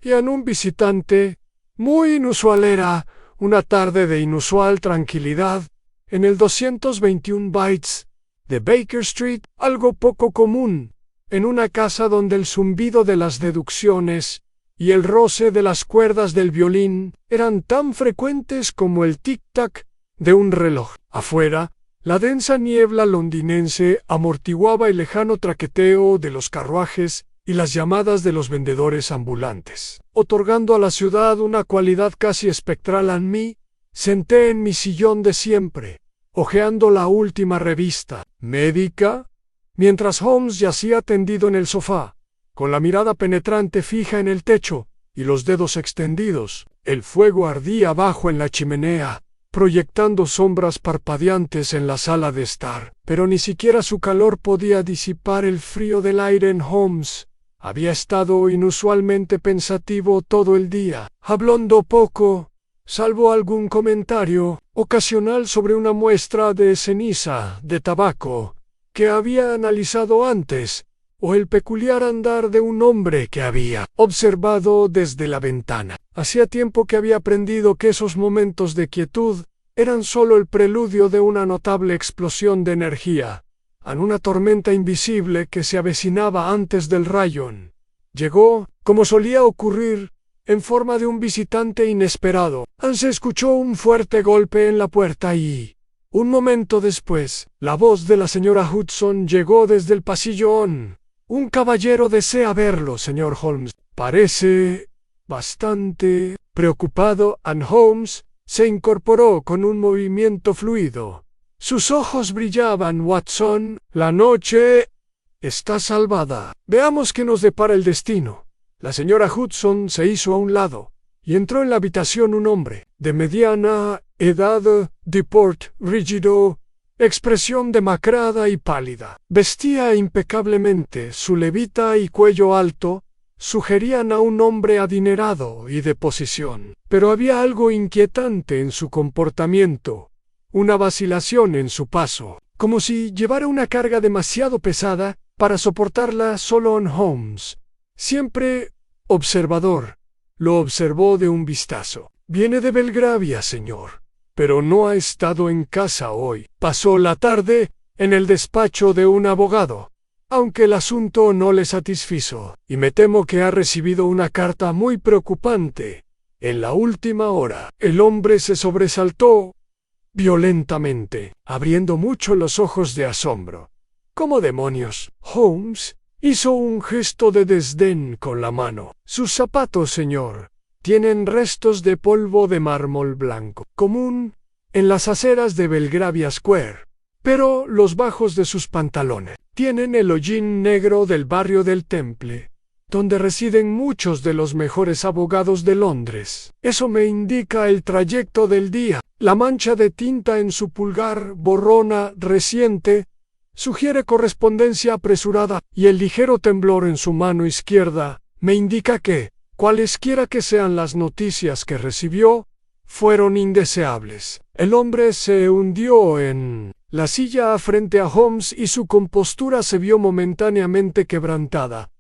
y en un visitante muy inusual. Era una tarde de inusual tranquilidad en el 221 Bytes de Baker Street, algo poco común en una casa donde el zumbido de las deducciones y el roce de las cuerdas del violín eran tan frecuentes como el tic-tac de un reloj. Afuera, la densa niebla londinense amortiguaba el lejano traqueteo de los carruajes y las llamadas de los vendedores ambulantes, otorgando a la ciudad una cualidad casi espectral. En mí, senté en mi sillón de siempre, hojeando la última revista médica, mientras Holmes yacía tendido en el sofá, con la mirada penetrante fija en el techo y los dedos extendidos. El fuego ardía abajo en la chimenea, proyectando sombras parpadeantes en la sala de estar, pero ni siquiera su calor podía disipar el frío del aire en Holmes. Había estado inusualmente pensativo todo el día, hablando poco, salvo algún comentario ocasional sobre una muestra de ceniza de tabaco que había analizado antes, o el peculiar andar de un hombre que había observado desde la ventana. Hacía tiempo que había aprendido que esos momentos de quietud eran solo el preludio de una notable explosión de energía, en una tormenta invisible que se avecinaba antes del rayón. Llegó, como solía ocurrir, en forma de un visitante inesperado. Se escuchó un fuerte golpe en la puerta y, un momento después, la voz de la señora Hudson llegó desde el pasillo. Un caballero desea verlo, señor Holmes. Parece bastante preocupado. Holmes se incorporó con un movimiento fluido. Sus ojos brillaban. Watson, la noche está salvada. Veamos qué nos depara el destino. La señora Hudson se hizo a un lado, y entró en la habitación un hombre, de mediana edad, de porte rígido, expresión demacrada y pálida. Vestía impecablemente. Su levita y cuello alto sugerían a un hombre adinerado y de posición. Pero había algo inquietante en su comportamiento, una vacilación en su paso, como si llevara una carga demasiado pesada para soportarla solo. Holmes, siempre observador, lo observó de un vistazo. Viene de Belgravia, señor, pero no ha estado en casa hoy. Pasó la tarde en el despacho de un abogado, aunque el asunto no le satisfizo, y me temo que ha recibido una carta muy preocupante en la última hora. El hombre se sobresaltó violentamente, abriendo mucho los ojos de asombro. ¿Cómo demonios? Holmes hizo un gesto de desdén con la mano. Sus zapatos, señor, tienen restos de polvo de mármol blanco, común en las aceras de Belgravia Square, pero los bajos de sus pantalones tienen el hollín negro del barrio del Temple, donde residen muchos de los mejores abogados de Londres. Eso me indica el trayecto del día. La mancha de tinta en su pulgar borrona reciente sugiere correspondencia apresurada, y el ligero temblor en su mano izquierda me indica que, cualesquiera que sean las noticias que recibió, fueron indeseables. El hombre se hundió en la silla frente a Holmes y su compostura se vio momentáneamente quebrantada.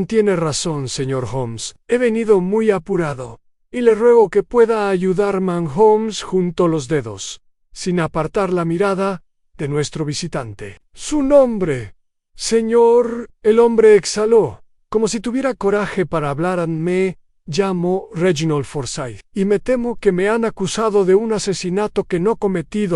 Tiene razón, señor Holmes. He venido muy apurado, y le ruego que pueda ayudarme. Holmes juntó los dedos, sin apartar la mirada de nuestro visitante. Su nombre, señor. El hombre exhaló, como si tuviera coraje para hablar. Me llamo Reginald Forsyth, y me temo que me han acusado de un asesinato que no cometí.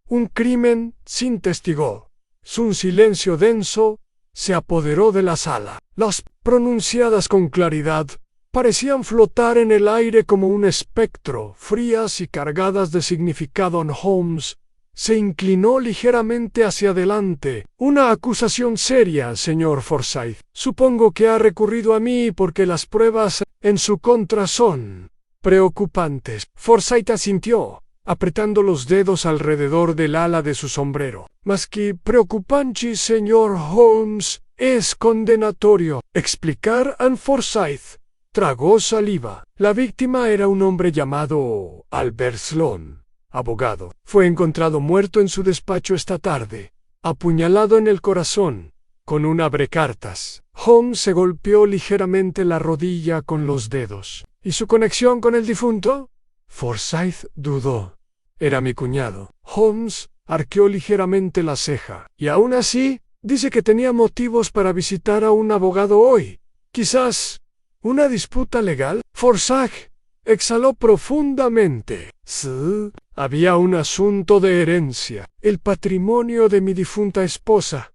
Un crimen sin testigo. Un silencio denso se apoderó de la sala. Las pronunciadas con claridad parecían flotar en el aire como un espectro, frías y cargadas de significado. Holmes se inclinó ligeramente hacia adelante. Una acusación seria, señor Forsyth. Supongo que ha recurrido a mí porque las pruebas en su contra son preocupantes. Forsyth asintió, apretando los dedos alrededor del ala de su sombrero. Más que preocupante, señor Holmes, es condenatorio. Explicar. Forsyth tragó saliva. La víctima era un hombre llamado Albert Sloane, abogado. Fue encontrado muerto en su despacho esta tarde, apuñalado en el corazón, con un abrecartas. Holmes se golpeó ligeramente la rodilla con los dedos. ¿Y su conexión con el difunto? Forsyth dudó. Era mi cuñado. Holmes arqueó ligeramente la ceja. Y aún así, dice que tenía motivos para visitar a un abogado hoy. Quizás una disputa legal. Forsyth exhaló profundamente. Sí, había un asunto de herencia. El patrimonio de mi difunta esposa.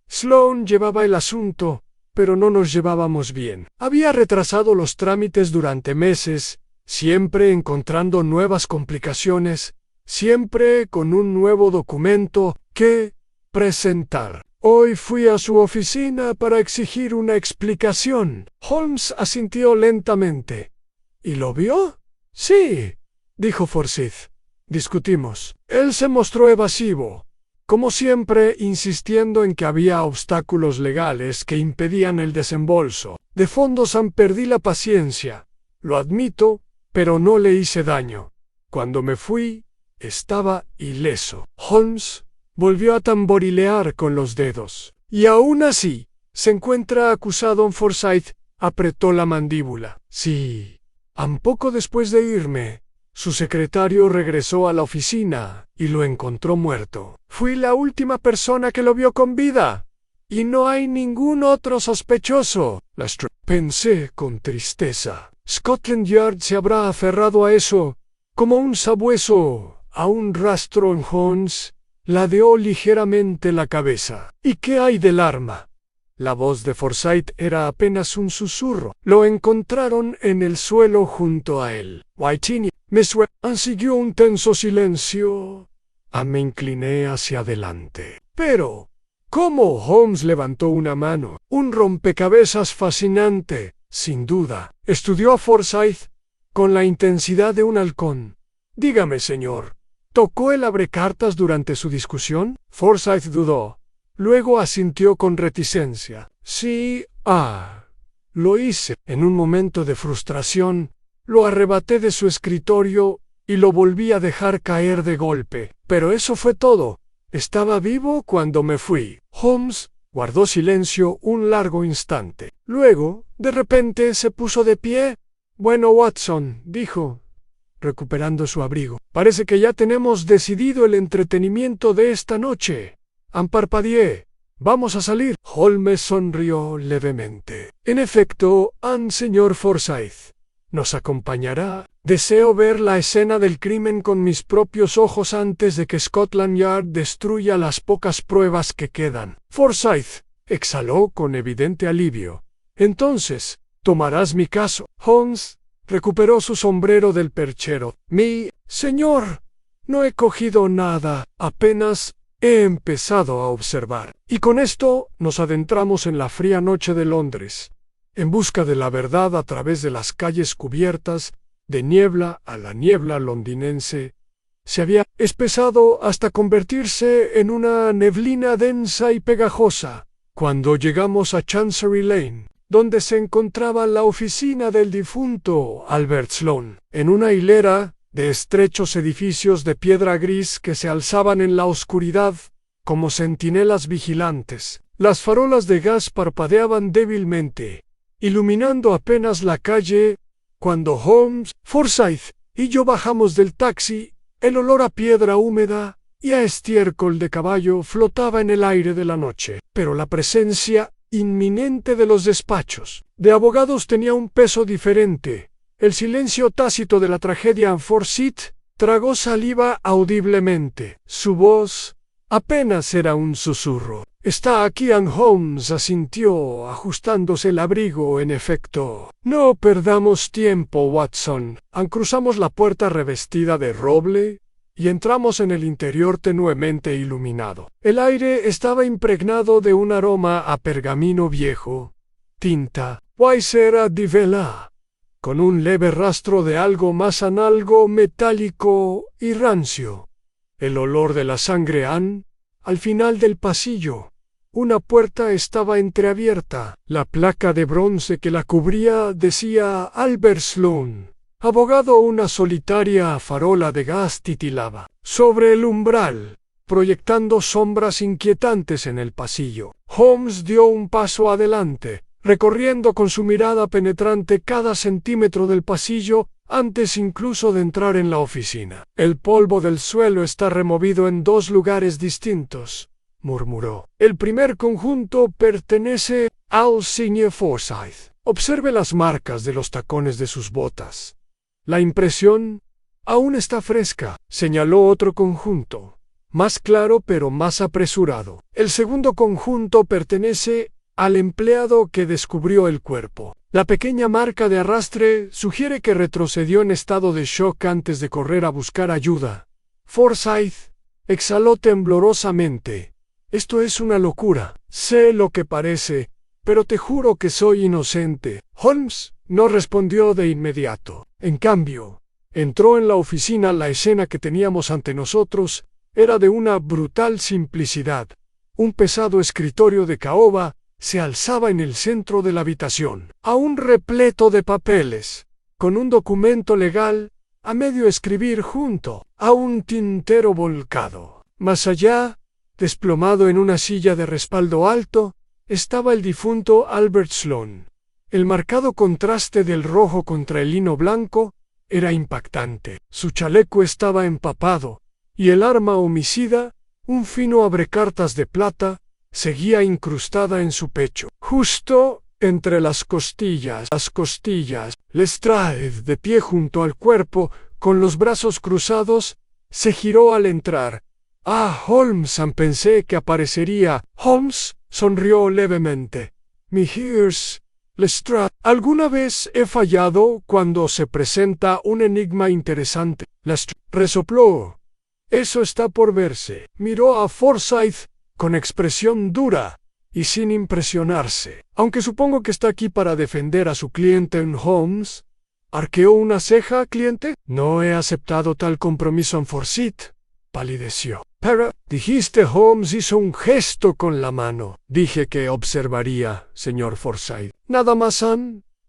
Sloane llevaba el asunto, pero no nos llevábamos bien. Había retrasado los trámites durante meses, siempre encontrando nuevas complicaciones, siempre con un nuevo documento que presentar. Hoy fui a su oficina para exigir una explicación. Holmes asintió lentamente. ¿Y lo vio? Sí, dijo Forsyth. Discutimos. Él se mostró evasivo, como siempre insistiendo en que había obstáculos legales que impedían el desembolso. De fondos perdí la paciencia. Lo admito, pero no le hice daño. Cuando me fui, estaba ileso. Holmes volvió a tamborilear con los dedos. Y aún así, se encuentra acusado. Forsyth apretó la mandíbula. Sí. Poco después de irme, su secretario regresó a la oficina y lo encontró muerto. Fui la última persona que lo vio con vida. Y no hay ningún otro sospechoso. Pensé con tristeza. Scotland Yard se habrá aferrado a eso, como un sabueso a un rastro. En Holmes ladeó ligeramente la cabeza. ¿Y qué hay del arma? La voz de Forsyth era apenas un susurro. Lo encontraron en el suelo junto a él. Whitini, Miss Webber. Siguió un tenso silencio. Me incliné hacia adelante. Pero, ¿cómo? Holmes levantó una mano. Un rompecabezas fascinante, sin duda. Estudió a Forsyth con la intensidad de un halcón. Dígame, señor, ¿tocó el abrecartas durante su discusión? Forsyth dudó. Luego asintió con reticencia. Sí, lo hice. En un momento de frustración, lo arrebaté de su escritorio y lo volví a dejar caer de golpe. Pero eso fue todo. Estaba vivo cuando me fui. Holmes guardó silencio un largo instante. Luego, de repente, se puso de pie. Bueno, Watson, dijo, recuperando su abrigo. Parece que ya tenemos decidido el entretenimiento de esta noche. Parpadeé. ¿Vamos a salir? Holmes sonrió levemente. En efecto, señor Forsyth. ¿Nos acompañará? Deseo ver la escena del crimen con mis propios ojos antes de que Scotland Yard destruya las pocas pruebas que quedan. Forsyth exhaló con evidente alivio. Entonces, ¿tomarás mi caso? Holmes recuperó su sombrero del perchero. Señor, no he cogido nada, apenas he empezado a observar. Y con esto nos adentramos en la fría noche de Londres, en busca de la verdad a través de las calles cubiertas de niebla a la niebla londinense. Se había espesado hasta convertirse en una neblina densa y pegajosa. Cuando llegamos a Chancery Lane, donde se encontraba la oficina del difunto Albert Sloane, en una hilera de estrechos edificios de piedra gris que se alzaban en la oscuridad como centinelas vigilantes. Las farolas de gas parpadeaban débilmente, iluminando apenas la calle. Cuando Holmes, Forsyth y yo bajamos del taxi, el olor a piedra húmeda y a estiércol de caballo flotaba en el aire de la noche. Pero la presencia inminente de los despachos de abogados tenía un peso diferente. El silencio tácito de la tragedia. Forsyth tragó saliva audiblemente. Su voz apenas era un susurro. Está aquí. Holmes asintió, ajustándose el abrigo. En efecto. No perdamos tiempo, Watson. Cruzamos la puerta revestida de roble y entramos en el interior tenuemente iluminado. El aire estaba impregnado de un aroma a pergamino viejo, tinta, cera de vela, con un leve rastro de algo más algo metálico y rancio. El olor de la sangre. Al final del pasillo, una puerta estaba entreabierta. La placa de bronce que la cubría decía Albert Sloane, abogado. Una solitaria farola de gas titilaba sobre el umbral, proyectando sombras inquietantes en el pasillo. Holmes dio un paso adelante. recorriendo con su mirada penetrante cada centímetro del pasillo antes incluso de entrar en la oficina. El polvo del suelo está removido en 2 lugares distintos, murmuró. El primer conjunto pertenece al señor Forsyth. Observe las marcas de los tacones de sus botas. La impresión aún está fresca, señaló otro conjunto, más claro pero más apresurado. El segundo conjunto pertenece al empleado que descubrió el cuerpo. La pequeña marca de arrastre sugiere que retrocedió en estado de shock antes de correr a buscar ayuda. Forsyth exhaló temblorosamente. Esto es una locura. Sé lo que parece, pero te juro que soy inocente. Holmes no respondió de inmediato. En cambio, entró en la oficina. La escena que teníamos ante nosotros era de una brutal simplicidad. Un pesado escritorio de caoba se alzaba en el centro de la habitación, aún repleto de papeles, con un documento legal a medio escribir junto a un tintero volcado. Más allá, desplomado en una silla de respaldo alto, estaba el difunto Albert Sloane. El marcado contraste del rojo contra el lino blanco era impactante. Su chaleco estaba empapado, y el arma homicida, un fino abrecartas de plata, seguía incrustada en su pecho. Justo entre las costillas. Lestrade, de pie junto al cuerpo, con los brazos cruzados, se giró al entrar. «Ah, Holmes, pensé que aparecería». Holmes sonrió levemente. «Mrs. Lestrade, ¿alguna vez he fallado cuando se presenta un enigma interesante?» Lestrade resopló. «Eso está por verse». Miró a Forsyth con expresión dura y sin impresionarse. «Aunque supongo que está aquí para defender a su cliente, Holmes». Arqueó una ceja. «¿Cliente?» «No he aceptado tal compromiso, Forsyth». Palideció. «Pero», dijiste. Holmes hizo un gesto con la mano. «Dije que observaría, señor Forsyth». «Nada más,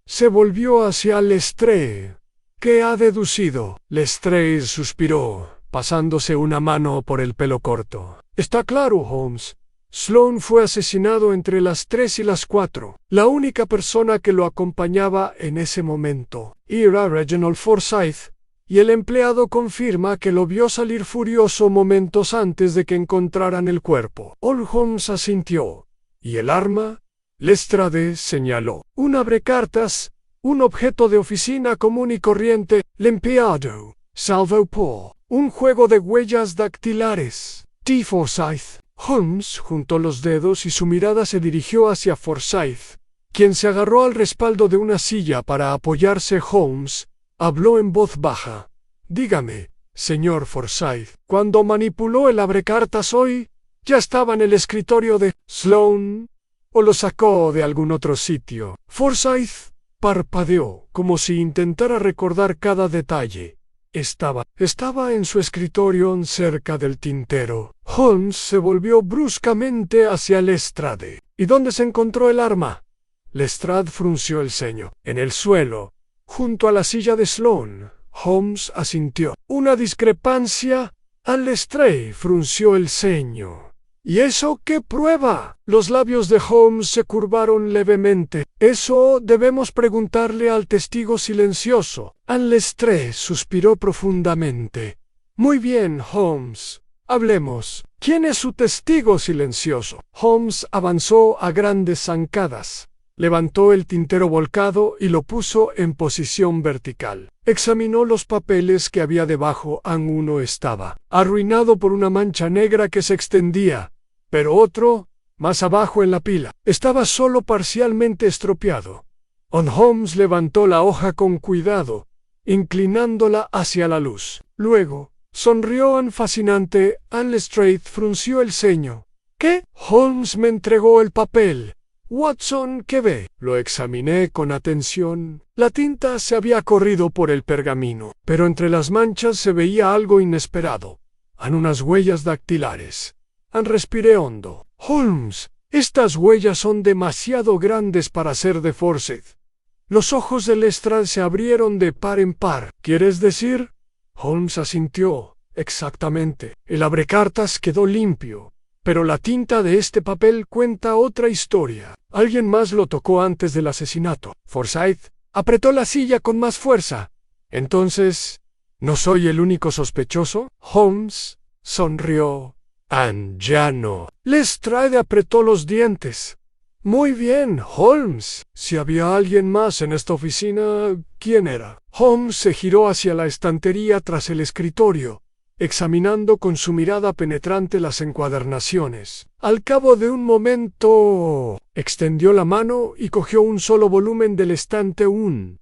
Se volvió hacia Lestrade. «¿Qué ha deducido?» Lestrade suspiró, pasándose una mano por el pelo corto. «Está claro, Holmes. Sloane fue asesinado entre las 3 y las 4. La única persona que lo acompañaba en ese momento era Reginald Forsyth, y el empleado confirma que lo vio salir furioso momentos antes de que encontraran el cuerpo». Holmes asintió. «¿Y el arma?» Lestrade señaló. «Un abrecartas, un objeto de oficina común y corriente, limpiado, salvo por un juego de huellas dactilares». «T. Forsyth». Holmes juntó los dedos y su mirada se dirigió hacia Forsyth, quien se agarró al respaldo de una silla para apoyarse. Holmes habló en voz baja. «Dígame, señor Forsyth, cuando manipuló el abrecartas hoy, ¿ya estaba en el escritorio de Sloane o lo sacó de algún otro sitio?» Forsyth parpadeó, como si intentara recordar cada detalle. Estaba en su escritorio cerca del tintero. Holmes se volvió bruscamente hacia Lestrade. «¿Y dónde se encontró el arma?» Lestrade frunció el ceño. «En el suelo, junto a la silla de Sloane». Holmes asintió. «Una discrepancia». Lestrade frunció el ceño. «¿Y eso qué prueba?» Los labios de Holmes se curvaron levemente. «Eso debemos preguntarle al testigo silencioso». Lestrade suspiró profundamente. «Muy bien, Holmes. Hablemos. ¿Quién es su testigo silencioso?» Holmes avanzó a grandes zancadas. Levantó el tintero volcado y lo puso en posición vertical. Examinó los papeles que había debajo. Uno estaba arruinado por una mancha negra que se extendía, pero otro, más abajo en la pila, estaba solo parcialmente estropeado. Holmes levantó la hoja con cuidado, inclinándola hacia la luz. Luego, sonrió fascinante. Lestrade frunció el ceño. «¿Qué?» Holmes me entregó el papel. «Watson, ¿qué ve?» Lo examiné con atención. La tinta se había corrido por el pergamino, pero entre las manchas se veía algo inesperado. Unas huellas dactilares. Respiré hondo. «Holmes, estas huellas son demasiado grandes para ser de Forsyth». Los ojos de Lestrade se abrieron de par en par. «¿Quieres decir?» Holmes asintió. «Exactamente. El abrecartas quedó limpio, Pero la tinta de este papel cuenta otra historia. Alguien más lo tocó antes del asesinato. Forsyth apretó la silla con más fuerza. Entonces, ¿no soy el único sospechoso? Holmes sonrió. Ya no. Lestrade apretó los dientes. Muy bien, Holmes. Si había alguien más en esta oficina, ¿quién era? Holmes se giró hacia la estantería tras el escritorio, examinando con su mirada penetrante las encuadernaciones. Al cabo de un momento, extendió la mano y cogió un solo volumen del estante. Un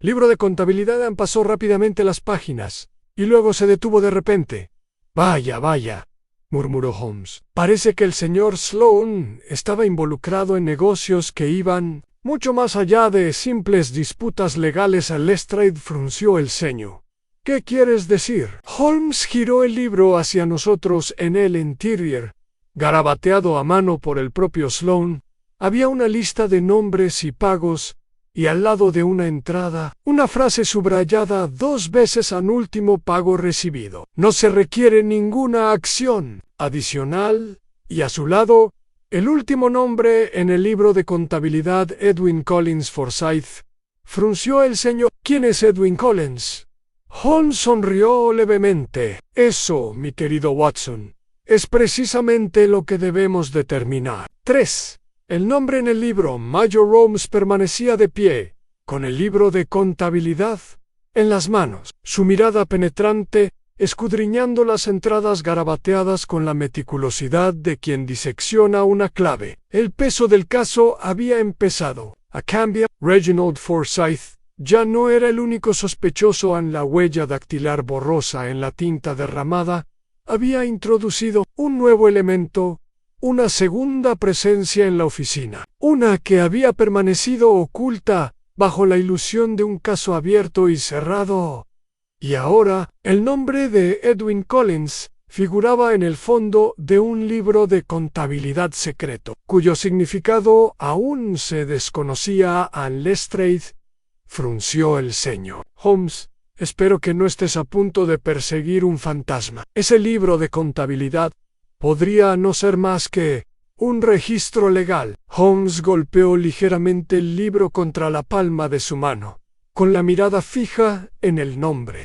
libro de contabilidad. Pasó rápidamente las páginas, y luego se detuvo de repente. Vaya, vaya, murmuró Holmes. Parece que el señor Sloane estaba involucrado en negocios que iban mucho más allá de simples disputas legales. Lestrade frunció el ceño. ¿Qué quieres decir? Holmes giró el libro hacia nosotros. En el interior, garabateado a mano por el propio Sloane, había una lista de nombres y pagos, y al lado de una entrada, una frase subrayada 2 veces: último pago recibido. No se requiere ninguna acción adicional. Y a su lado, el último nombre en el libro de contabilidad: Edwin Collins Forsyth. Frunció el ceño. ¿Quién es Edwin Collins? Holmes sonrió levemente. Eso, mi querido Watson, es precisamente lo que debemos determinar. 3. El nombre en el libro. Major Holmes permanecía de pie, con el libro de contabilidad en las manos, su mirada penetrante, escudriñando las entradas garabateadas con la meticulosidad de quien disecciona una clave. El peso del caso había empezado a cambiar. Reginald Forsyth ya no era el único sospechoso. En la huella dactilar borrosa en la tinta derramada había introducido un nuevo elemento, una segunda presencia en la oficina, una que había permanecido oculta bajo la ilusión de un caso abierto y cerrado. Y ahora, el nombre de Edwin Collins figuraba en el fondo de un libro de contabilidad secreto, cuyo significado aún se desconocía. Lestrade frunció el ceño. Holmes, espero que no estés a punto de perseguir un fantasma. Ese libro de contabilidad podría no ser más que un registro legal. Holmes golpeó ligeramente el libro contra la palma de su mano, con la mirada fija en el nombre.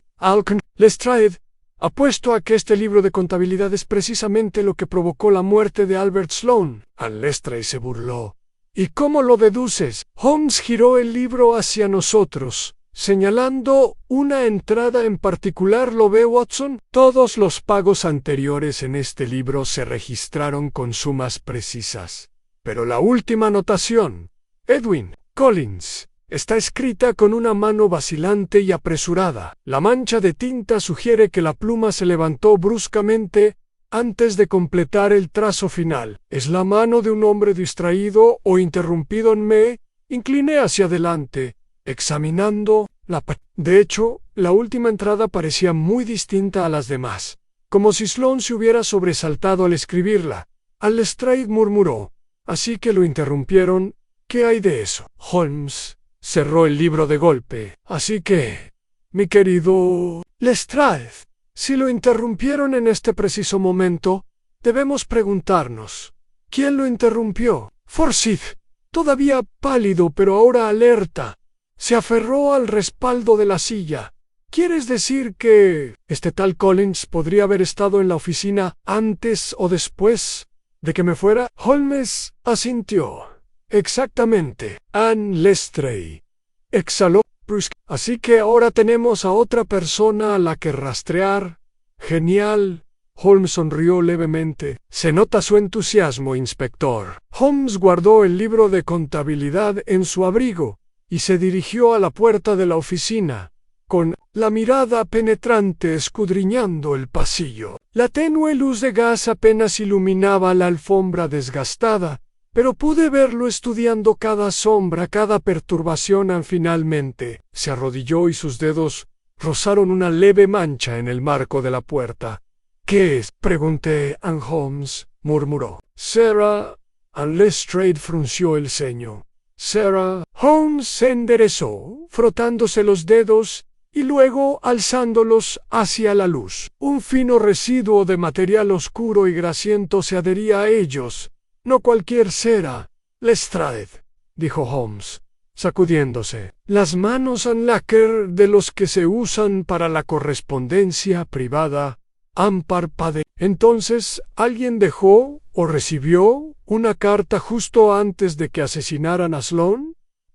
Lestrade, apuesto a que este libro de contabilidad es precisamente lo que provocó la muerte de Albert Sloane. Lestrade se burló. ¿Y cómo lo deduces? Holmes giró el libro hacia nosotros, señalando una entrada en particular. ¿Lo ve, Watson? Todos los pagos anteriores en este libro se registraron con sumas precisas, pero la última anotación, Edwin Collins, está escrita con una mano vacilante y apresurada. La mancha de tinta sugiere que la pluma se levantó bruscamente antes de completar el trazo final. ¿Es la mano de un hombre distraído o interrumpido? Me incliné hacia adelante, examinando la página. De hecho, la última entrada parecía muy distinta a las demás, como si Sloane se hubiera sobresaltado al escribirla. Lestrade murmuró: así que lo interrumpieron. ¿Qué hay de eso? Holmes cerró el libro de golpe. Así que, mi querido Lestrade, si lo interrumpieron en este preciso momento, debemos preguntarnos, ¿quién lo interrumpió? Forsyth, todavía pálido pero ahora alerta, se aferró al respaldo de la silla. ¿Quieres decir que este tal Collins podría haber estado en la oficina antes o después de que me fuera? Holmes asintió. Exactamente. Lestrade exhaló bruscamente. Así que ahora tenemos a otra persona a la que rastrear. Genial. Holmes sonrió levemente. Se nota su entusiasmo, inspector. Holmes guardó el libro de contabilidad en su abrigo y se dirigió a la puerta de la oficina, con la mirada penetrante escudriñando el pasillo. La tenue luz de gas apenas iluminaba la alfombra desgastada, pero pude verlo estudiando cada sombra, cada perturbación. Finalmente se arrodilló y sus dedos rozaron una leve mancha en el marco de la puerta. ¿Qué es? Pregunté. Holmes murmuró. Sarah. Lestrade frunció el ceño. Sarah. Holmes se enderezó, frotándose los dedos y luego alzándolos hacia la luz. Un fino residuo de material oscuro y grasiento se adhería a ellos. No cualquier cera, Lestrade, dijo Holmes, sacudiéndose las manos en lacquer de los que se usan para la correspondencia privada. Han parpadeado. Entonces, ¿alguien dejó o recibió una carta justo antes de que asesinaran a Sloane?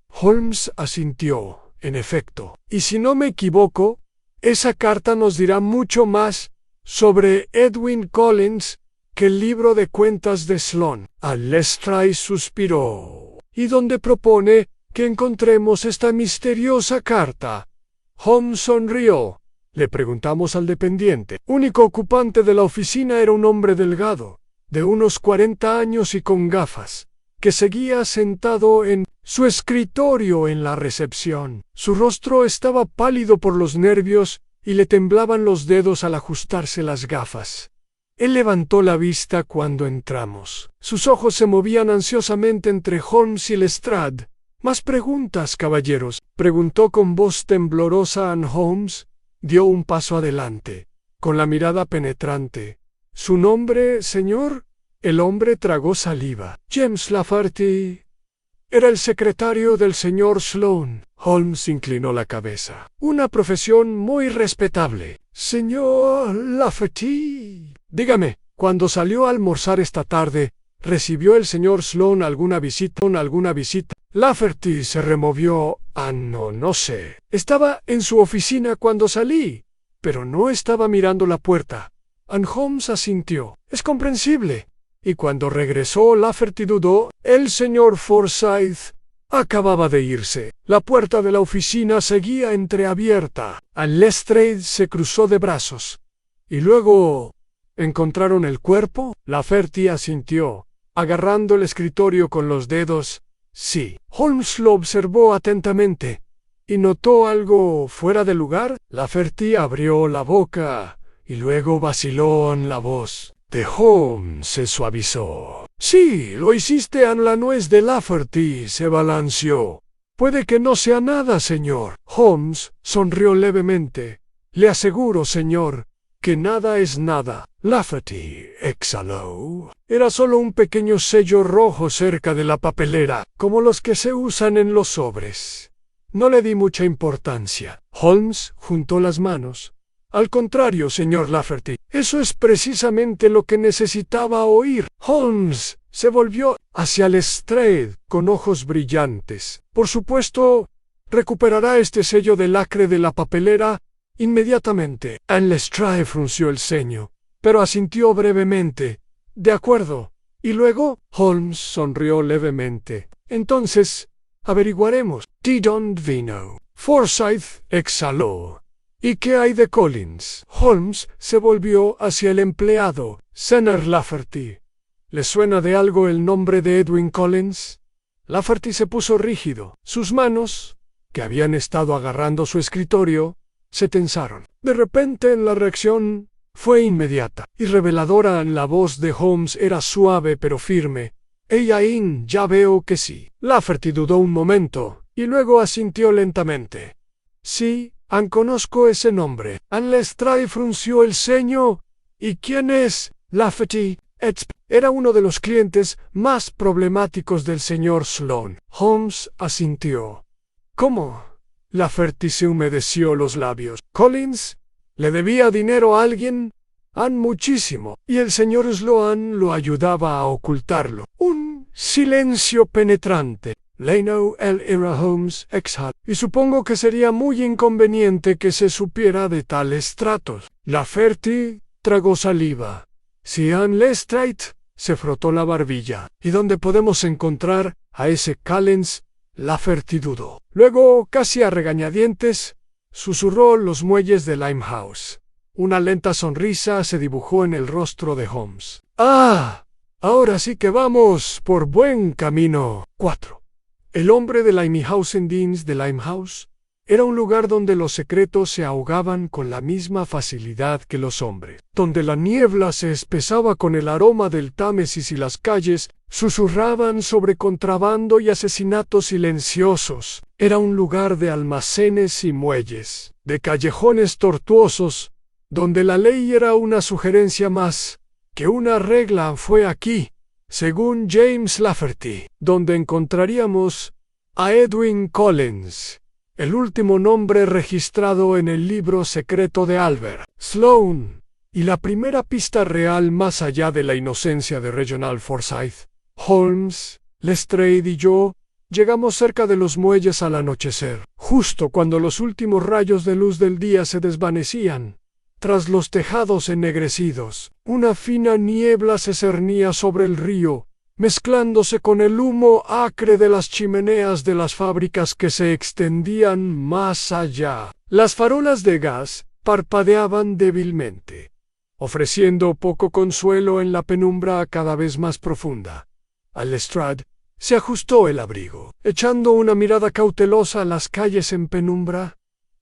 Holmes asintió. En efecto, y si no me equivoco, esa carta nos dirá mucho más sobre Edwin Collins que el libro de cuentas de Sloane. Lestrade suspiró. ¿Y dónde propone que encontremos esta misteriosa carta? Holmes sonrió. Le preguntamos al dependiente. Único ocupante de la oficina era un hombre delgado, de unos 40 años y con gafas, que seguía sentado en su escritorio en la recepción. Su rostro estaba pálido por los nervios y le temblaban los dedos al ajustarse las gafas. Él levantó la vista cuando entramos. Sus ojos se movían ansiosamente entre Holmes y Lestrade. «¿Más preguntas, caballeros?», preguntó con voz temblorosa Holmes. Dio un paso adelante, con la mirada penetrante. «¿Su nombre, señor?» El hombre tragó saliva. «James Lafferty». Era el secretario del señor Sloane. Holmes inclinó la cabeza. «Una profesión muy respetable. Señor Lafferty. Dígame, cuando salió a almorzar esta tarde, ¿recibió el señor Sloane alguna visita? Lafferty se removió. No sé. Estaba en su oficina cuando salí, pero no estaba mirando la puerta. Holmes asintió. Es comprensible. Y cuando regresó, Lafferty dudó. El señor Forsyth acababa de irse. La puerta de la oficina seguía entreabierta. Lestrade se cruzó de brazos. Y luego... ¿encontraron el cuerpo? Lafferty asintió, agarrando el escritorio con los dedos. Sí. Holmes lo observó atentamente. ¿Y notó algo fuera de lugar? Lafferty abrió la boca y luego vaciló en la voz de Holmes se suavizó. Sí, lo hiciste en la nuez de Lafferty, se balanceó. Puede que no sea nada, señor. Holmes sonrió levemente. Le aseguro, señor, que nada es nada. Lafferty exhaló. Era solo un pequeño sello rojo cerca de la papelera, como los que se usan en los sobres. No le di mucha importancia. Holmes juntó las manos. Al contrario, señor Lafferty, eso es precisamente lo que necesitaba oír. Holmes se volvió hacia Lestrade con ojos brillantes. Por supuesto, recuperará este sello de lacre de la papelera inmediatamente. Lestrade frunció el ceño, pero asintió brevemente. De acuerdo. ¿Y luego? Holmes sonrió levemente. Entonces, averiguaremos. ¿De dónde vino? Forsyth exhaló. ¿Y qué hay de Collins? Holmes se volvió hacia el empleado. Señor Lafferty, ¿le suena de algo el nombre de Edwin Collins? Lafferty se puso rígido. Sus manos, que habían estado agarrando su escritorio, se tensaron. De repente la reacción fue inmediata y reveladora. La voz de Holmes era suave pero firme. Ya veo que sí. Lafferty dudó un momento y luego asintió lentamente. Sí, conozco ese nombre. Lestrade frunció el ceño. ¿Y quién es? Lafferty era uno de los clientes más problemáticos del señor Sloane. Holmes asintió. ¿Cómo? Lafferty se humedeció los labios. ¿Collins le debía dinero a alguien? Muchísimo. Y el señor Sloane lo ayudaba a ocultarlo. Un silencio penetrante. Leno era Holmes exhaló. Y supongo que sería muy inconveniente que se supiera de tales tratos. Lafferty tragó saliva. Si Lestrade se frotó la barbilla. ¿Y dónde podemos encontrar a ese Collins? Lafferty dudó. Luego, casi a regañadientes, susurró los muelles de Limehouse. Una lenta sonrisa se dibujó en el rostro de Holmes. Ahora sí que vamos por buen camino. 4. El hombre de Limehouse en Deans de Limehouse Era un lugar donde los secretos se ahogaban con la misma facilidad que los hombres, donde la niebla se espesaba con el aroma del Támesis y las calles susurraban sobre contrabando y asesinatos silenciosos. Era un lugar de almacenes y muelles, de callejones tortuosos, donde la ley era una sugerencia más que una regla. Fue aquí, según James Lafferty, donde encontraríamos a Edwin Collins, el último nombre registrado en el libro secreto de Albert Sloane, y la primera pista real más allá de la inocencia de Reginald Forsyth. Holmes, Lestrade y yo llegamos cerca de los muelles al anochecer, justo cuando los últimos rayos de luz del día se desvanecían. Tras los tejados ennegrecidos, una fina niebla se cernía sobre el río, mezclándose con el humo acre de las chimeneas de las fábricas que se extendían más allá. Las farolas de gas parpadeaban débilmente, ofreciendo poco consuelo en la penumbra cada vez más profunda. Lestrade se ajustó el abrigo, echando una mirada cautelosa a las calles en penumbra.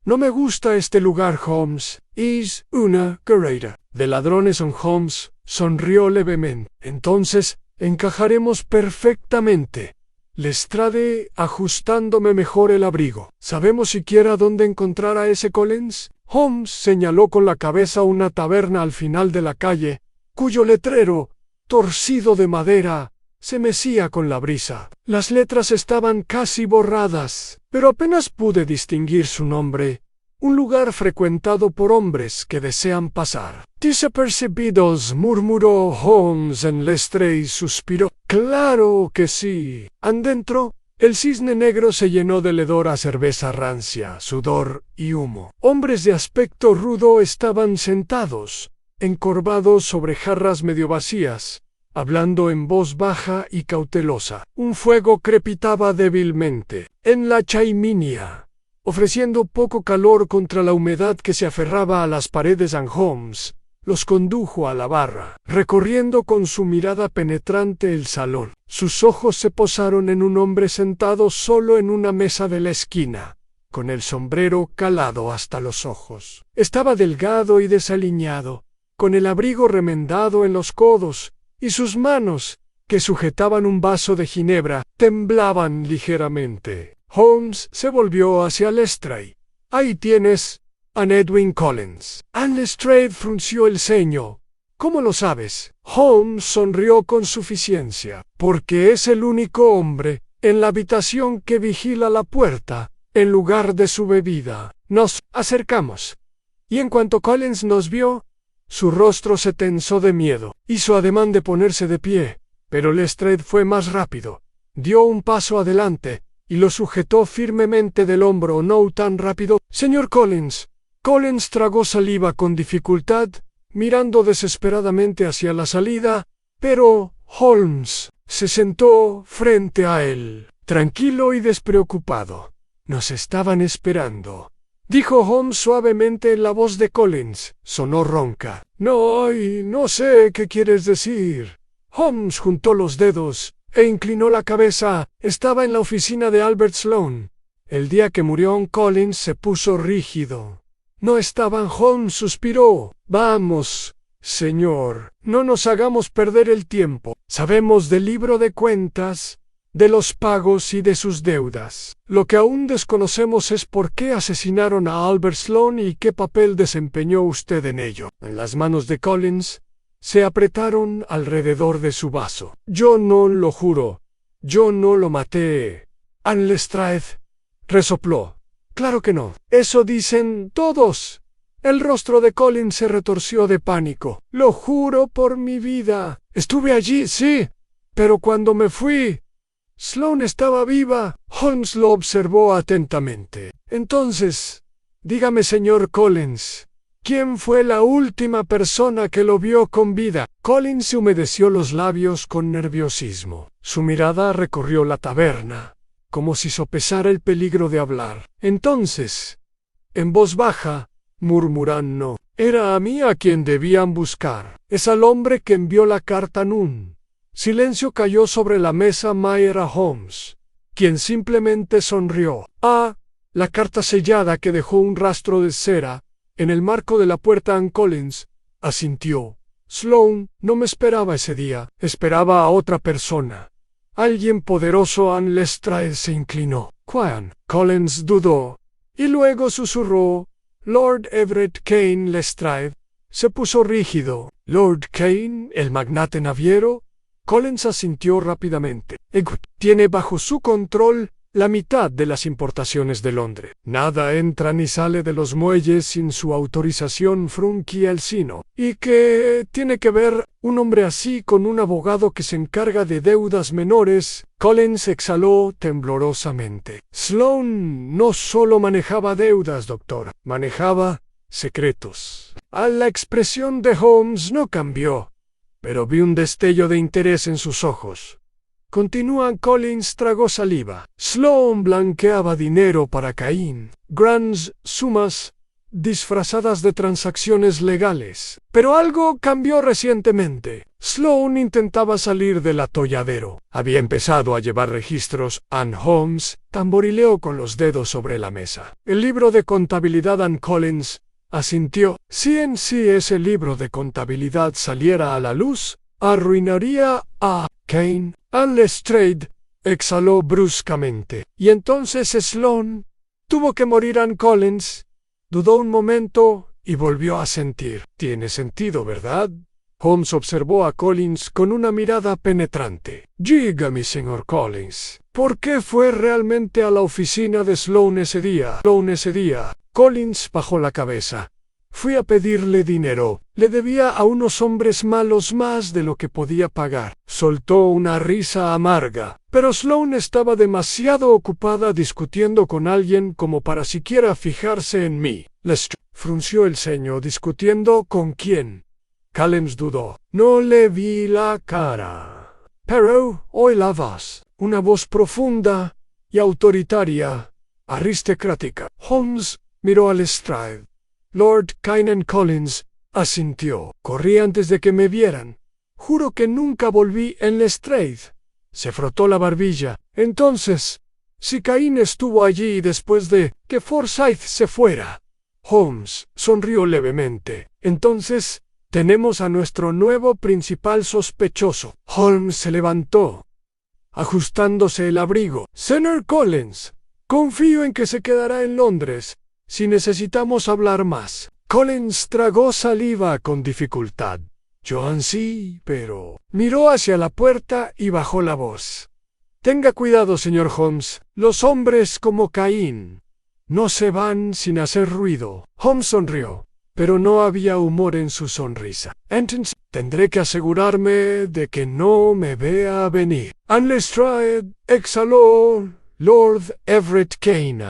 «No me gusta este lugar, Holmes. Es una carrera de ladrones». Holmes sonrió levemente. «Entonces encajaremos perfectamente». Lestrade, ajustándome mejor el abrigo. «¿Sabemos siquiera dónde encontrar a ese Collins?» Holmes señaló con la cabeza una taberna al final de la calle, cuyo letrero, torcido de madera, se mecía con la brisa. Las letras estaban casi borradas, pero apenas pude distinguir su nombre. Un lugar frecuentado por hombres que desean pasar. «Desapercibidos», murmuró Holmes. En Lestrade suspiró. «Claro que sí». Adentro, el cisne negro se llenó de hedor a cerveza rancia, sudor y humo. Hombres de aspecto rudo estaban sentados, encorvados sobre jarras medio vacías, hablando en voz baja y cautelosa. Un fuego crepitaba débilmente en la chimenea, ofreciendo poco calor contra la humedad que se aferraba a las paredes. Holmes los condujo a la barra, recorriendo con su mirada penetrante el salón. Sus ojos se posaron en un hombre sentado solo en una mesa de la esquina, con el sombrero calado hasta los ojos. Estaba delgado y desaliñado, con el abrigo remendado en los codos, y sus manos, que sujetaban un vaso de ginebra, temblaban ligeramente. Holmes se volvió hacia Lestrade. «Ahí tienes a Edwin Collins». Lestrade frunció el ceño. «¿Cómo lo sabes?» Holmes sonrió con suficiencia. «Porque es el único hombre en la habitación que vigila la puerta, en lugar de su bebida». Nos acercamos, y en cuanto Collins nos vio, su rostro se tensó de miedo. Hizo ademán de ponerse de pie, pero Lestrade fue más rápido. Dio un paso adelante y lo sujetó firmemente del hombro. «No tan rápido, señor Collins». Collins tragó saliva con dificultad, mirando desesperadamente hacia la salida, pero Holmes se sentó frente a él, tranquilo y despreocupado. «Nos estaban esperando», dijo Holmes suavemente. La voz de Collins sonó ronca. No sé qué quieres decir». Holmes juntó los dedos e inclinó la cabeza. Estaba en la oficina de Albert Sloane. El día que murió Collins se puso rígido. «No estaban». Holmes suspiró. «Vamos, señor, no nos hagamos perder el tiempo. Sabemos del libro de cuentas, de los pagos y de sus deudas. Lo que aún desconocemos es por qué asesinaron a Albert Sloane y qué papel desempeñó usted en ello». Las manos de Collins se apretaron alrededor de su vaso. «Yo no lo juro. Yo no lo maté». Lestrade resopló. «Claro que no. Eso dicen todos». El rostro de Collins se retorció de pánico. «Lo juro por mi vida. Estuve allí, sí, pero cuando me fui, Sloane estaba viva». Holmes lo observó atentamente. «Entonces, dígame, señor Collins, ¿quién fue la última persona que lo vio con vida?» Collins se humedeció los labios con nerviosismo. Su mirada recorrió la taberna, como si sopesara el peligro de hablar. Entonces, en voz baja, murmurando, «Era a mí a quien debían buscar. Es al hombre que envió la carta Nun». Silencio cayó sobre la mesa. Mayer a Holmes, quien simplemente sonrió. la carta sellada que dejó un rastro de cera en el marco de la puerta. Ann Collins asintió. Sloane no me esperaba ese día, esperaba a otra persona. Alguien poderoso. Ann Lestrade se inclinó. ¿Quién? Collins dudó, y luego susurró. Lord Everett Kane Lestrade. Se puso rígido. Lord Kane, el magnate naviero. Collins asintió rápidamente. Tiene bajo su control la mitad de las importaciones de Londres. Nada entra ni sale de los muelles sin su autorización. Fruncía el sino. ¿Y qué tiene que ver un hombre así con un abogado que se encarga de deudas menores? Collins exhaló temblorosamente. Sloane no solo manejaba deudas, doctor, manejaba secretos. La expresión de Holmes no cambió, pero vi un destello de interés en sus ojos. Continúa. Collins tragó saliva. Sloane blanqueaba dinero para Cain, grandes sumas disfrazadas de transacciones legales. Pero algo cambió recientemente. Sloane intentaba salir del atolladero. Había empezado a llevar registros. Ann Holmes tamborileó con los dedos sobre la mesa. El libro de contabilidad. Ann Collins asintió. Si en sí ese libro de contabilidad saliera a la luz, arruinaría a Kane. Ann Lestrade exhaló bruscamente. Y entonces Sloane tuvo que morir. Ann Collins dudó un momento y volvió a asentir. Tiene sentido, ¿verdad? Holmes observó a Collins con una mirada penetrante. Dígame, señor Collins, ¿por qué fue realmente a la oficina de Sloane ese día? Collins bajó la cabeza. Fui a pedirle dinero. Le debía a unos hombres malos más de lo que podía pagar. Soltó una risa amarga. Pero Sloane estaba demasiado ocupada discutiendo con alguien como para siquiera fijarse en mí. Lestrade frunció el ceño. ¿Discutiendo con quién? Collins dudó. No le vi la cara. Pero oí la voz. Una voz profunda y autoritaria, aristocrática. Holmes miró a Lestrade. Lord Kane. Collins asintió. Corrí antes de que me vieran. Juro que nunca volví en Lestrade. Se frotó la barbilla. Entonces, si Cain estuvo allí después de que Forsyth se fuera. Holmes sonrió levemente. Entonces, tenemos a nuestro nuevo principal sospechoso. Holmes se levantó, ajustándose el abrigo. Señor Collins, confío en que se quedará en Londres si necesitamos hablar más. Collins tragó saliva con dificultad. Joan sí, pero... Miró hacia la puerta y bajó la voz. Tenga cuidado, señor Holmes. Los hombres como Caín no se van sin hacer ruido. Holmes sonrió, pero no había humor en su sonrisa. Entonces, tendré que asegurarme de que no me vea venir. Ann Lestrade exhaló. Lord Everett Kane.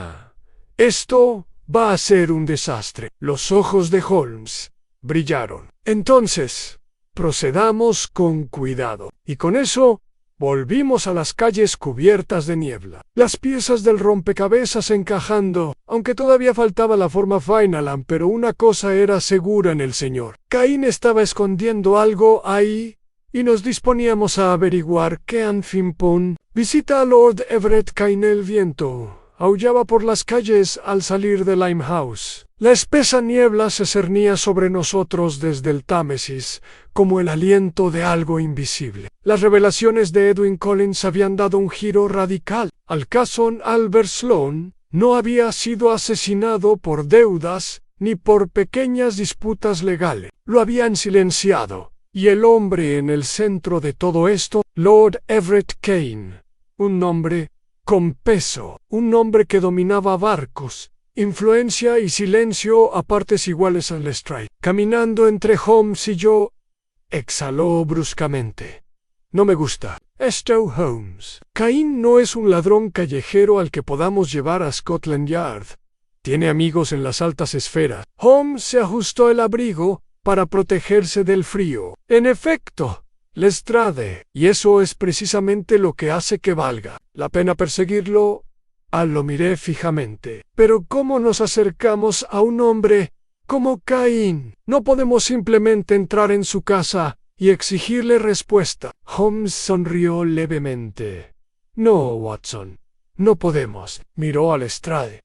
Esto va a ser un desastre. Los ojos de Holmes brillaron. Entonces, procedamos con cuidado. Y con eso, volvimos a las calles cubiertas de niebla. Las piezas del rompecabezas encajando, aunque todavía faltaba la forma final, pero una cosa era segura en el señor. Caín estaba escondiendo algo ahí, y nos disponíamos a averiguar qué. Ann Phimpton. Visita a Lord Everett Kane. El viento aullaba por las calles al salir de Limehouse. La espesa niebla se cernía sobre nosotros desde el Támesis, como el aliento de algo invisible. Las revelaciones de Edwin Collins habían dado un giro radical. Al caso Albert Sloane no había sido asesinado por deudas ni por pequeñas disputas legales. Lo habían silenciado. Y el hombre en el centro de todo esto, Lord Everett Kane, un nombre con peso, un hombre que dominaba barcos, influencia y silencio a partes iguales. En Lestrade, caminando entre Holmes y yo, exhaló bruscamente. No me gusta esto, Holmes. Caín no es un ladrón callejero al que podamos llevar a Scotland Yard. Tiene amigos en las altas esferas. Holmes se ajustó el abrigo para protegerse del frío. En efecto, Lestrade, y eso es precisamente lo que hace que valga la pena perseguirlo. Lo miré fijamente. Pero ¿cómo nos acercamos a un hombre como Caín? No podemos simplemente entrar en su casa y exigirle respuesta. Holmes sonrió levemente. No, Watson, no podemos. Miró a Lestrade.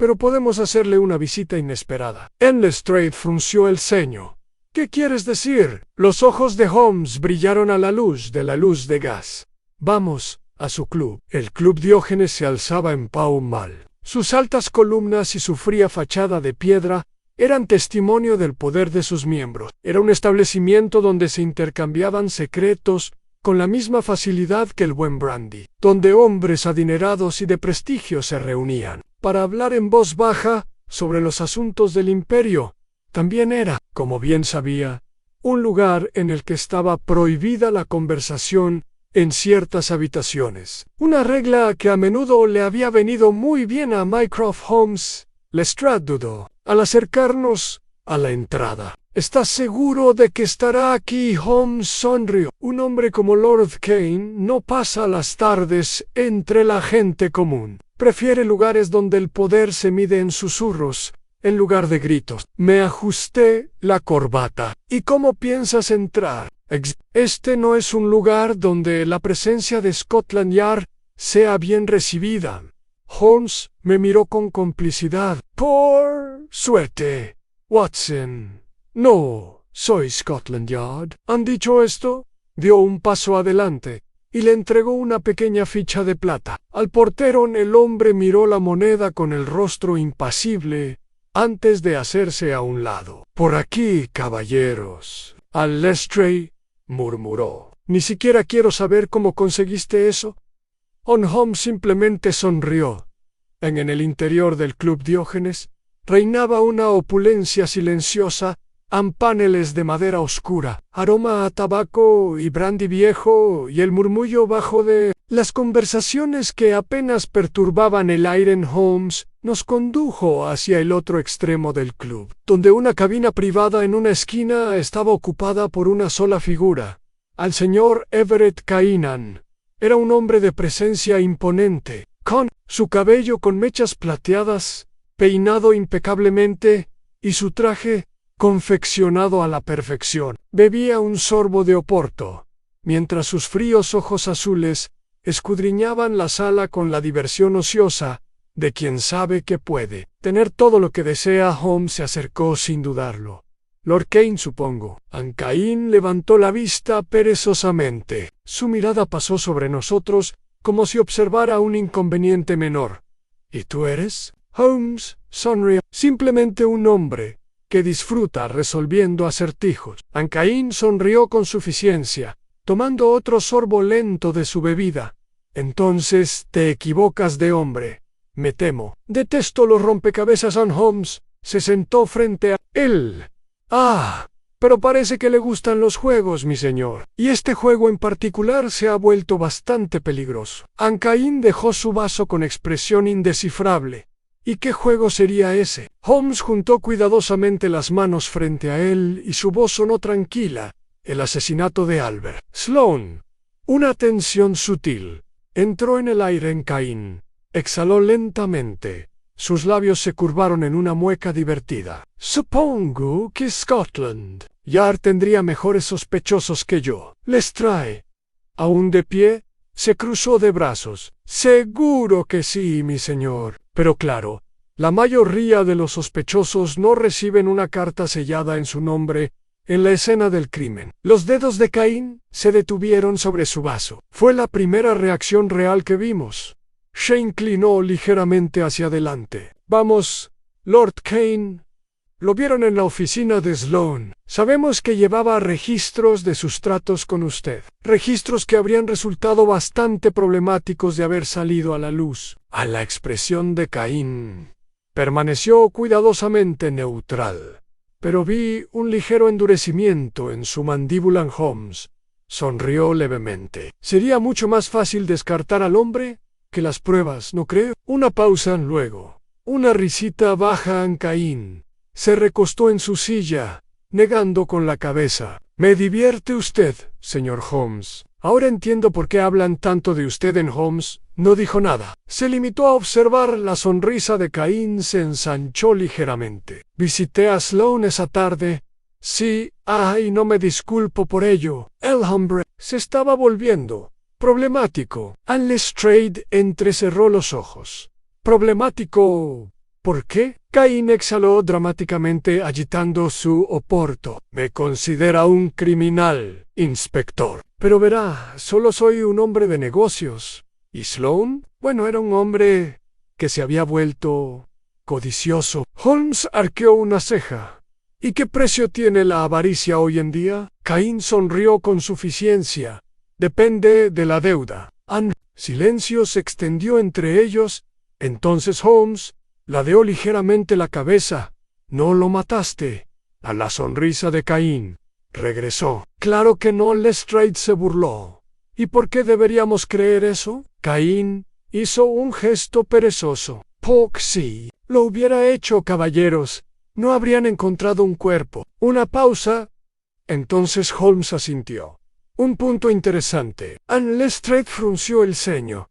pero podemos hacerle una visita inesperada. Lestrade frunció el ceño. ¿Qué quieres decir? Los ojos de Holmes brillaron a la luz de gas. Vamos a su club. El Club Diógenes se alzaba en Pall Mall. Sus altas columnas y su fría fachada de piedra eran testimonio del poder de sus miembros. Era un establecimiento donde se intercambiaban secretos con la misma facilidad que el buen brandy, donde hombres adinerados y de prestigio se reunían para hablar en voz baja sobre los asuntos del imperio. También era, como bien sabía, un lugar en el que estaba prohibida la conversación en ciertas habitaciones. Una regla que a menudo le había venido muy bien a Mycroft Holmes. Lestrade dudó al acercarnos a la entrada. ¿Estás seguro de que estará aquí? Holmes sonrió. Un hombre como Lord Kane no pasa las tardes entre la gente común. Prefiere lugares donde el poder se mide en susurros, en lugar de gritos. Me ajusté la corbata. ¿Y cómo piensas entrar? Este no es un lugar donde la presencia de Scotland Yard sea bien recibida. Holmes me miró con complicidad. Por suerte, Watson. No, soy Scotland Yard. ¿Han dicho esto? Dio un paso adelante y le entregó una pequeña ficha de plata. Al portero el hombre miró la moneda con el rostro impasible antes de hacerse a un lado. Por aquí, caballeros. Lestrade murmuró. Ni siquiera quiero saber cómo conseguiste eso. Holmes simplemente sonrió. En el interior del Club Diógenes reinaba una opulencia silenciosa, paneles de madera oscura, aroma a tabaco y brandy viejo y el murmullo bajo de las conversaciones que apenas perturbaban el aire en Holmes nos condujo hacia el otro extremo del club, donde una cabina privada en una esquina estaba ocupada por una sola figura, al señor Everett Kainan. Era un hombre de presencia imponente, con su cabello con mechas plateadas, peinado impecablemente, y su traje confeccionado a la perfección. Bebía un sorbo de oporto, mientras sus fríos ojos azules escudriñaban la sala con la diversión ociosa de quien sabe que puede tener todo lo que desea. Holmes se acercó sin dudarlo. Lord Kane, supongo. Cain levantó la vista perezosamente. Su mirada pasó sobre nosotros como si observara un inconveniente menor. ¿Y tú eres? Holmes sonrió. Simplemente un hombre que disfruta resolviendo acertijos. Cain sonrió con suficiencia, tomando otro sorbo lento de su bebida. Entonces te equivocas de hombre, me temo. Detesto los rompecabezas. Holmes se sentó frente a él. Pero parece que le gustan los juegos, mi señor. Y este juego en particular se ha vuelto bastante peligroso. Cain dejó su vaso con expresión indescifrable. ¿Y qué juego sería ese? Holmes juntó cuidadosamente las manos frente a él y su voz sonó tranquila. El asesinato de Albert Sloane. Una tensión sutil entró en el aire en Cain. Exhaló lentamente. Sus labios se curvaron en una mueca divertida. Supongo que Scotland Yard tendría mejores sospechosos que yo. Lestrade, aún de pie, se cruzó de brazos. Seguro que sí, mi señor. Pero claro, la mayoría de los sospechosos no reciben una carta sellada en su nombre en la escena del crimen. Los dedos de Cain se detuvieron sobre su vaso. Fue la primera reacción real que vimos. Se inclinó ligeramente hacia adelante. Vamos, Lord Kane. Lo vieron en la oficina de Sloane. Sabemos que llevaba registros de sus tratos con usted. Registros que habrían resultado bastante problemáticos de haber salido a la luz. A la expresión de Cain permaneció cuidadosamente neutral. Pero vi un ligero endurecimiento en su mandíbula. Holmes sonrió levemente. Sería mucho más fácil descartar al hombre que las pruebas, ¿no creo? Una pausa, luego. Una risita baja. Cain se recostó en su silla, negando con la cabeza. Me divierte usted, señor Holmes. Ahora entiendo por qué hablan tanto de usted en Holmes. No dijo nada. Se limitó a observar. La sonrisa de Cain se ensanchó ligeramente. Visité a Sloane esa tarde. Sí, y no me disculpo por ello. El hombre se estaba volviendo problemático. Lestrade entrecerró los ojos. ¿Problemático por qué? Caín exhaló dramáticamente agitando su oporto. Me considera un criminal, inspector. Pero verá, solo soy un hombre de negocios. ¿Y Sloane? Bueno, era un hombre que se había vuelto codicioso. Holmes arqueó una ceja. ¿Y qué precio tiene la avaricia hoy en día? Caín sonrió con suficiencia. Depende de la deuda. Silencio se extendió entre ellos. Entonces Holmes ladeó ligeramente la cabeza. No lo mataste. A la sonrisa de Caín regresó. Claro que no, Lestrade se burló. ¿Y por qué deberíamos creer eso? Caín hizo un gesto perezoso. Sí, lo hubiera hecho, caballeros. No habrían encontrado un cuerpo. Una pausa. Entonces Holmes asintió. Un punto interesante. Lestrade frunció el ceño.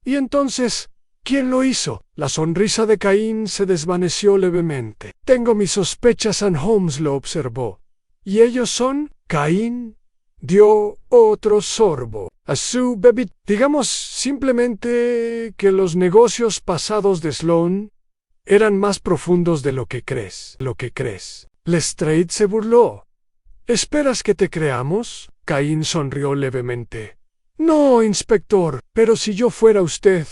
¿Y entonces quién lo hizo? La sonrisa de Caín se desvaneció levemente. Tengo mis sospechas, Holmes lo observó. ¿Y ellos son? Caín dio otro sorbo a su bebida. Digamos simplemente que los negocios pasados de Sloane eran más profundos de lo que crees. Lestrade se burló. ¿Esperas que te creamos? Caín sonrió levemente. No, inspector, pero si yo fuera usted,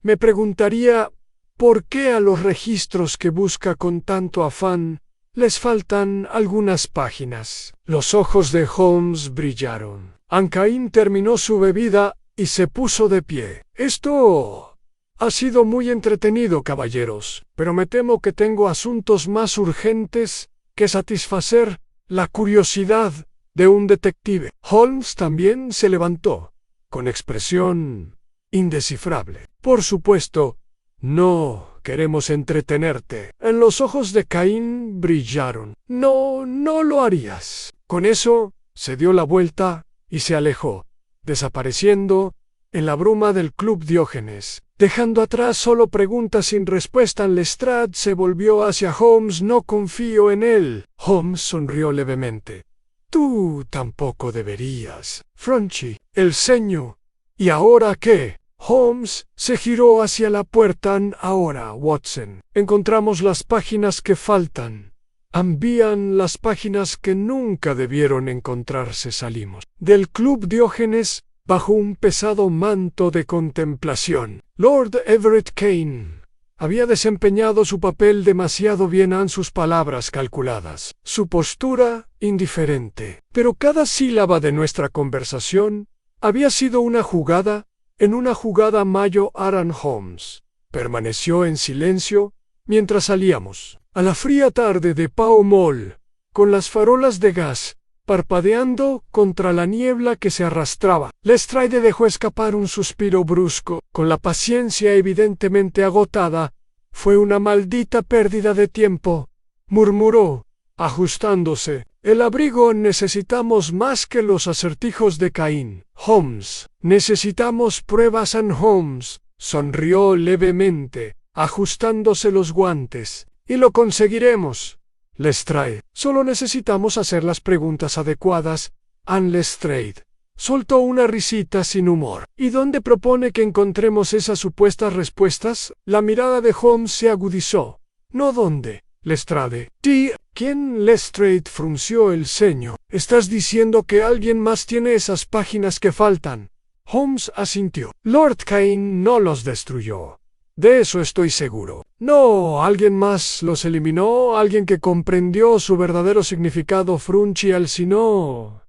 me preguntaría por qué a los registros que busca con tanto afán les faltan algunas páginas. Los ojos de Holmes brillaron. Caín terminó su bebida y se puso de pie. Esto ha sido muy entretenido, caballeros, pero me temo que tengo asuntos más urgentes que satisfacer la curiosidad de un detective. Holmes también se levantó, con expresión indescifrable. Por supuesto, no queremos entretenerte. En los ojos de Caín brillaron. No lo harías. Con eso, se dio la vuelta y se alejó, desapareciendo en la bruma del Club Diógenes, dejando atrás solo preguntas sin respuesta. Lestrade se volvió hacia Holmes. No confío en él. Holmes sonrió levemente. Tú tampoco deberías. Frunchí el ceño. ¿Y ahora qué? Holmes se giró hacia la puerta. Ahora, Watson, encontramos las páginas que faltan. Envían las páginas que nunca debieron encontrarse. Salimos del Club Diógenes bajo un pesado manto de contemplación. Lord Everett Kane había desempeñado su papel demasiado bien. Sus palabras calculadas, su postura indiferente. Pero cada sílaba de nuestra conversación había sido una jugada. En una jugada Mayo Aran Holmes permaneció en silencio mientras salíamos. A la fría tarde de Pall Mall, con las farolas de gas parpadeando contra la niebla que se arrastraba, Lestrade dejó escapar un suspiro brusco. Con la paciencia evidentemente agotada, fue una maldita pérdida de tiempo, murmuró, ajustándose el abrigo. Necesitamos más que los acertijos de Caín. Holmes, necesitamos pruebas. Holmes sonrió levemente, ajustándose los guantes. Y lo conseguiremos. Lestrade, solo necesitamos hacer las preguntas adecuadas. Lestrade soltó una risita sin humor. ¿Y dónde propone que encontremos esas supuestas respuestas? La mirada de Holmes se agudizó. No dónde, Lestrade. ¿Quién? Lestrade frunció el ceño. ¿Estás diciendo que alguien más tiene esas páginas que faltan? Holmes asintió. Lord Cain no los destruyó. De eso estoy seguro. No, alguien más los eliminó, alguien que comprendió su verdadero significado. Frunchi alcinó.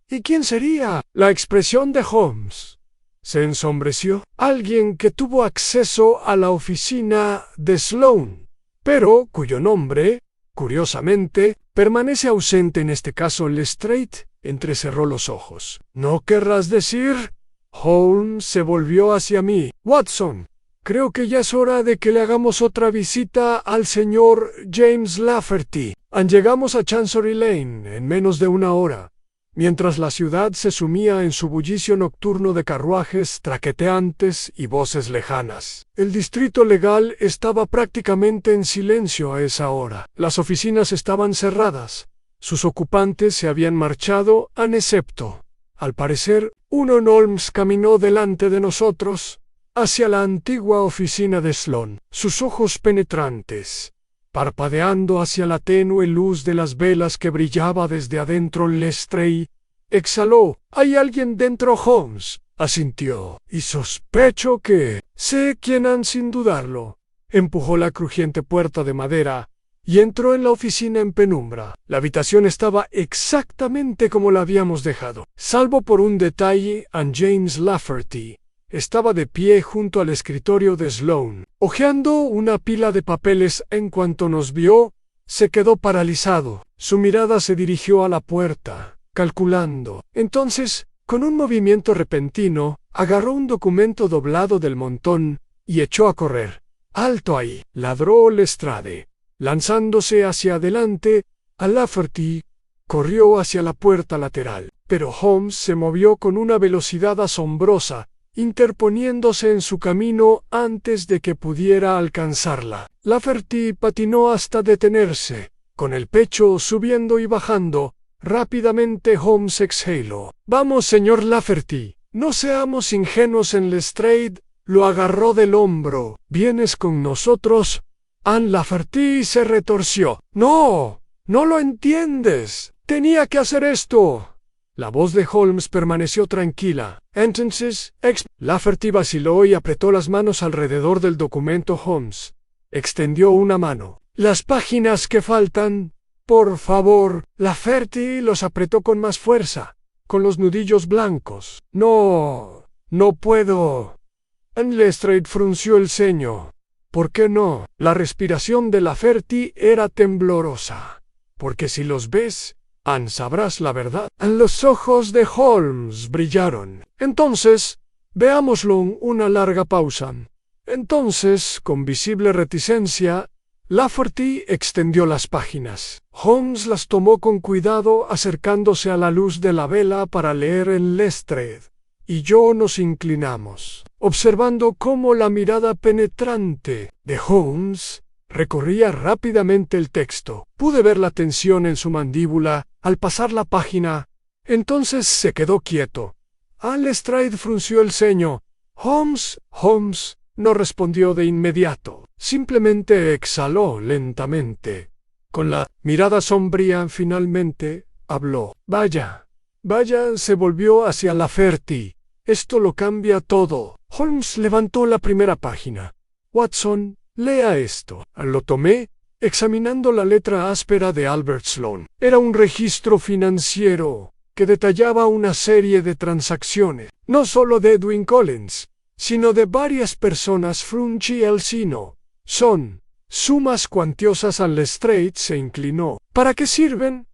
¿Y quién sería? La expresión de Holmes se ensombreció. Alguien que tuvo acceso a la oficina de Sloane, pero cuyo nombre, curiosamente, permanece ausente en este caso. Lestrade entrecerró los ojos. ¿No querrás decir? Holmes se volvió hacia mí. Watson, creo que ya es hora de que le hagamos otra visita al señor James Lafferty. Llegamos a Chancery Lane en menos de una hora, mientras la ciudad se sumía en su bullicio nocturno de carruajes traqueteantes y voces lejanas. El distrito legal estaba prácticamente en silencio a esa hora. Las oficinas estaban cerradas. Sus ocupantes se habían marchado, excepto, al parecer, Holmes caminó delante de nosotros, hacia la antigua oficina de Sloane, sus ojos penetrantes, parpadeando hacia la tenue luz de las velas que brillaba desde adentro. Lestrade exhaló. «¿Hay alguien dentro, Holmes?», asintió. «Y sospecho que sé quién han sin dudarlo». Empujó la crujiente puerta de madera y entró en la oficina en penumbra. La habitación estaba exactamente como la habíamos dejado, salvo por un detalle. James Lafferty estaba de pie junto al escritorio de Sloane, hojeando una pila de papeles. En cuanto nos vio, se quedó paralizado. Su mirada se dirigió a la puerta, calculando. Entonces, con un movimiento repentino, agarró un documento doblado del montón y echó a correr. «¡Alto ahí!», ladró Lestrade. Lanzándose hacia adelante, a Lafferty corrió hacia la puerta lateral, pero Holmes se movió con una velocidad asombrosa, interponiéndose en su camino antes de que pudiera alcanzarla. Lafferty patinó hasta detenerse, con el pecho subiendo y bajando. Rápidamente Holmes exhaló. «Vamos, señor Lafferty, no seamos ingenuos». En Lestrade lo agarró del hombro. «¿Vienes con nosotros?». Lafferty se retorció. «No, no lo entiendes. Tenía que hacer esto». La voz de Holmes permaneció tranquila. «Entonces, Lafferty vaciló y apretó las manos alrededor del documento. Holmes extendió una mano. «Las páginas que faltan, por favor». Lafferty los apretó con más fuerza, con los nudillos blancos. «No, no puedo». Lestrade frunció el ceño. «¿Por qué no?». La respiración de Lafferty era temblorosa. «Porque si los ves, sabrás la verdad». Los ojos de Holmes brillaron. «Entonces, veámoslo». Una larga pausa. Entonces, con visible reticencia, Lafferty extendió las páginas. Holmes las tomó con cuidado, acercándose a la luz de la vela para leer. En Lestrade y yo nos inclinamos, observando cómo la mirada penetrante de Holmes recorría rápidamente el texto. Pude ver la tensión en su mandíbula al pasar la página. Entonces se quedó quieto. Lestrade frunció el ceño. Holmes no respondió de inmediato. Simplemente exhaló lentamente. Con la mirada sombría, finalmente habló. Vaya, se volvió hacia Lafferty. «Esto lo cambia todo». Holmes levantó la primera página. «Watson, lea esto». Lo tomé, examinando la letra áspera de Albert Sloane. Era un registro financiero que detallaba una serie de transacciones, no solo de Edwin Collins, sino de varias personas. Fruncí el ceño. «Son sumas cuantiosas». Lestrade se inclinó. «¿Para qué sirven?».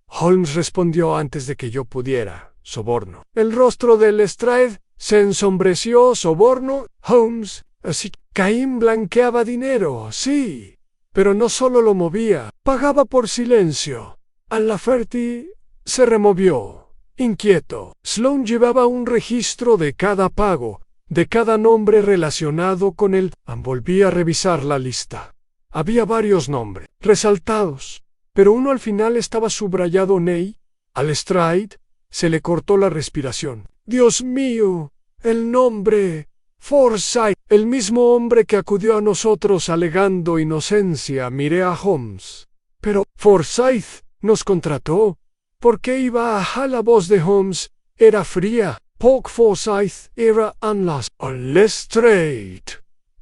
Holmes respondió antes de que yo pudiera. «Soborno». El rostro de Lestrade se ensombreció. «¿Soborno, Holmes?». «Así». «Caín blanqueaba dinero, sí, pero no solo lo movía, pagaba por silencio». Lafferty se removió, inquieto. Sloane llevaba un registro de cada pago, de cada nombre relacionado con él. Volví a revisar la lista. Había varios nombres resaltados, pero uno al final estaba subrayado Ney. Lestrade se le cortó la respiración. «Dios mío, el nombre Forsyth, el mismo hombre que acudió a nosotros alegando inocencia». Miré a Holmes. «Pero Forsyth nos contrató. ¿Por qué iba a...?» La voz de Holmes era fría. «Polk Forsyth era Anlas». Lestrade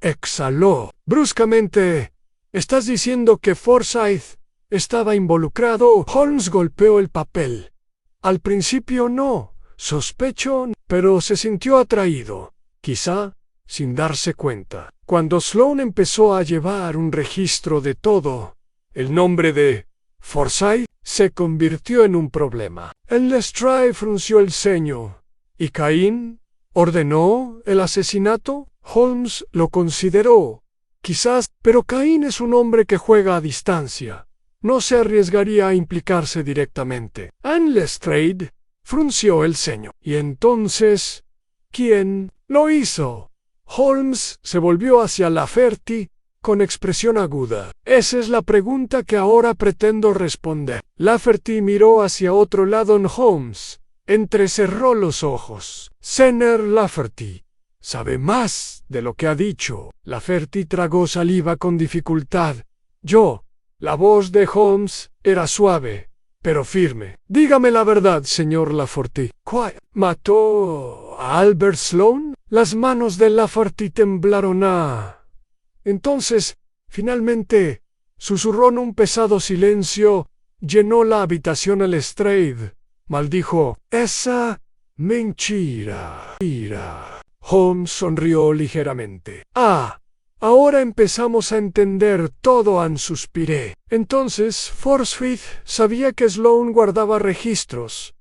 exhaló bruscamente. «¿Estás diciendo que Forsyth estaba involucrado?» Holmes golpeó el papel. «Al principio no, sospecho, pero se sintió atraído, quizá sin darse cuenta. Cuando Sloane empezó a llevar un registro de todo, el nombre de Forsyth se convirtió en un problema». Lestrade frunció el ceño. «¿Y Caín ordenó el asesinato?» Holmes lo consideró. «Quizás, pero Caín es un hombre que juega a distancia. No se arriesgaría a implicarse directamente». Lestrade frunció el ceño. «¿Y entonces quién lo hizo?». Holmes se volvió hacia Lafferty con expresión aguda. «Esa es la pregunta que ahora pretendo responder». Lafferty miró hacia otro lado. Holmes entrecerró los ojos. «Señor Lafferty, sabe más de lo que ha dicho. Lafferty tragó saliva con dificultad. La voz de Holmes era suave, pero firme. Dígame la verdad, señor Lafferty. ¿Mató a Albert Sloane? Las manos de Lafferty temblaron. Entonces, finalmente, susurró en un pesado silencio, llenó la habitación Lestrade. Maldijo. Esa mentira. Holmes sonrió ligeramente. Ahora empezamos a entender todo, suspiré. Entonces, Forsyth sabía que Sloane guardaba registros.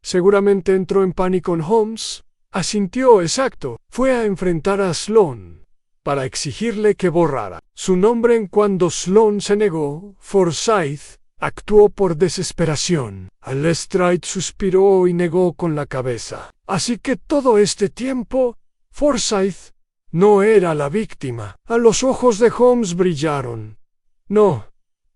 Seguramente entró en pánico en Holmes. Asintió, exacto. Fue a enfrentar a Sloane para exigirle que borrara su nombre. En cuando Sloane se negó, Forsyth actuó por desesperación. Lestrade suspiró y negó con la cabeza. Así que todo este tiempo, Forsyth no era la víctima. A los ojos de Holmes brillaron. No,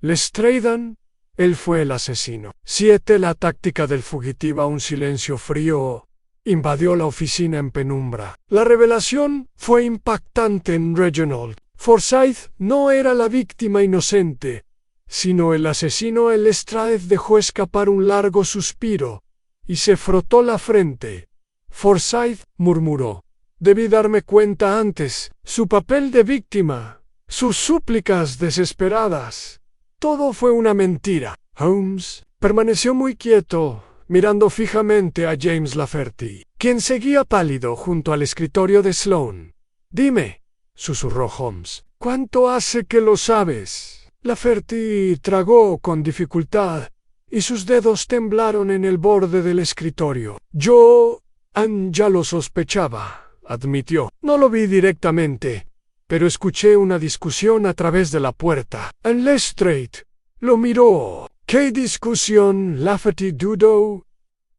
Lestrade, él fue el asesino. 7. La táctica del fugitivo. Un silencio frío invadió la oficina en penumbra. La revelación fue impactante en Reginald. Forsyth no era la víctima inocente, sino el asesino. Lestrade dejó escapar un largo suspiro y se frotó la frente. Forsyth murmuró. Debí darme cuenta antes. Su papel de víctima, sus súplicas desesperadas. Todo fue una mentira. Holmes permaneció muy quieto, mirando fijamente a James Lafferty, quien seguía pálido junto al escritorio de Sloane. Dime, susurró Holmes, ¿cuánto hace que lo sabes? Lafferty tragó con dificultad y sus dedos temblaron en el borde del escritorio. Ya lo sospechaba, admitió. No lo vi directamente, pero escuché una discusión a través de la puerta. Lestrade lo miró. ¿Qué discusión? Lafferty dudó.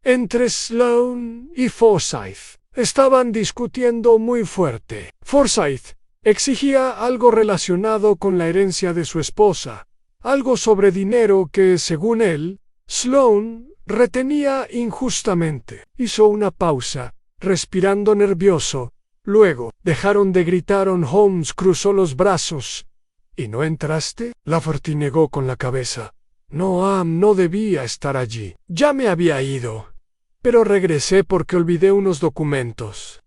Entre Sloane y Forsyth. Estaban discutiendo muy fuerte. Forsyth exigía algo relacionado con la herencia de su esposa, algo sobre dinero que, según él, Sloane retenía injustamente. Hizo una pausa, respirando nervioso. Luego, dejaron de gritar. Holmes cruzó los brazos. ¿Y no entraste? Lafferty negó con la cabeza. No debía estar allí. Ya me había ido. Pero regresé porque olvidé unos documentos.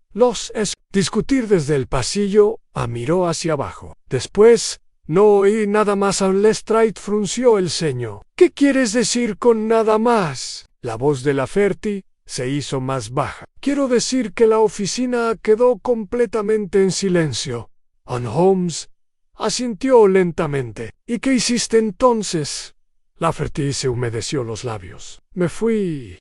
Discutir desde el pasillo. Miró hacia abajo. Después, no oí nada más. Lestrade frunció el ceño. ¿Qué quieres decir con nada más? La voz de Lafferty se hizo más baja. Quiero decir que la oficina quedó completamente en silencio. Holmes asintió lentamente. ¿Y qué hiciste entonces? Lafferty se humedeció los labios. Me fui.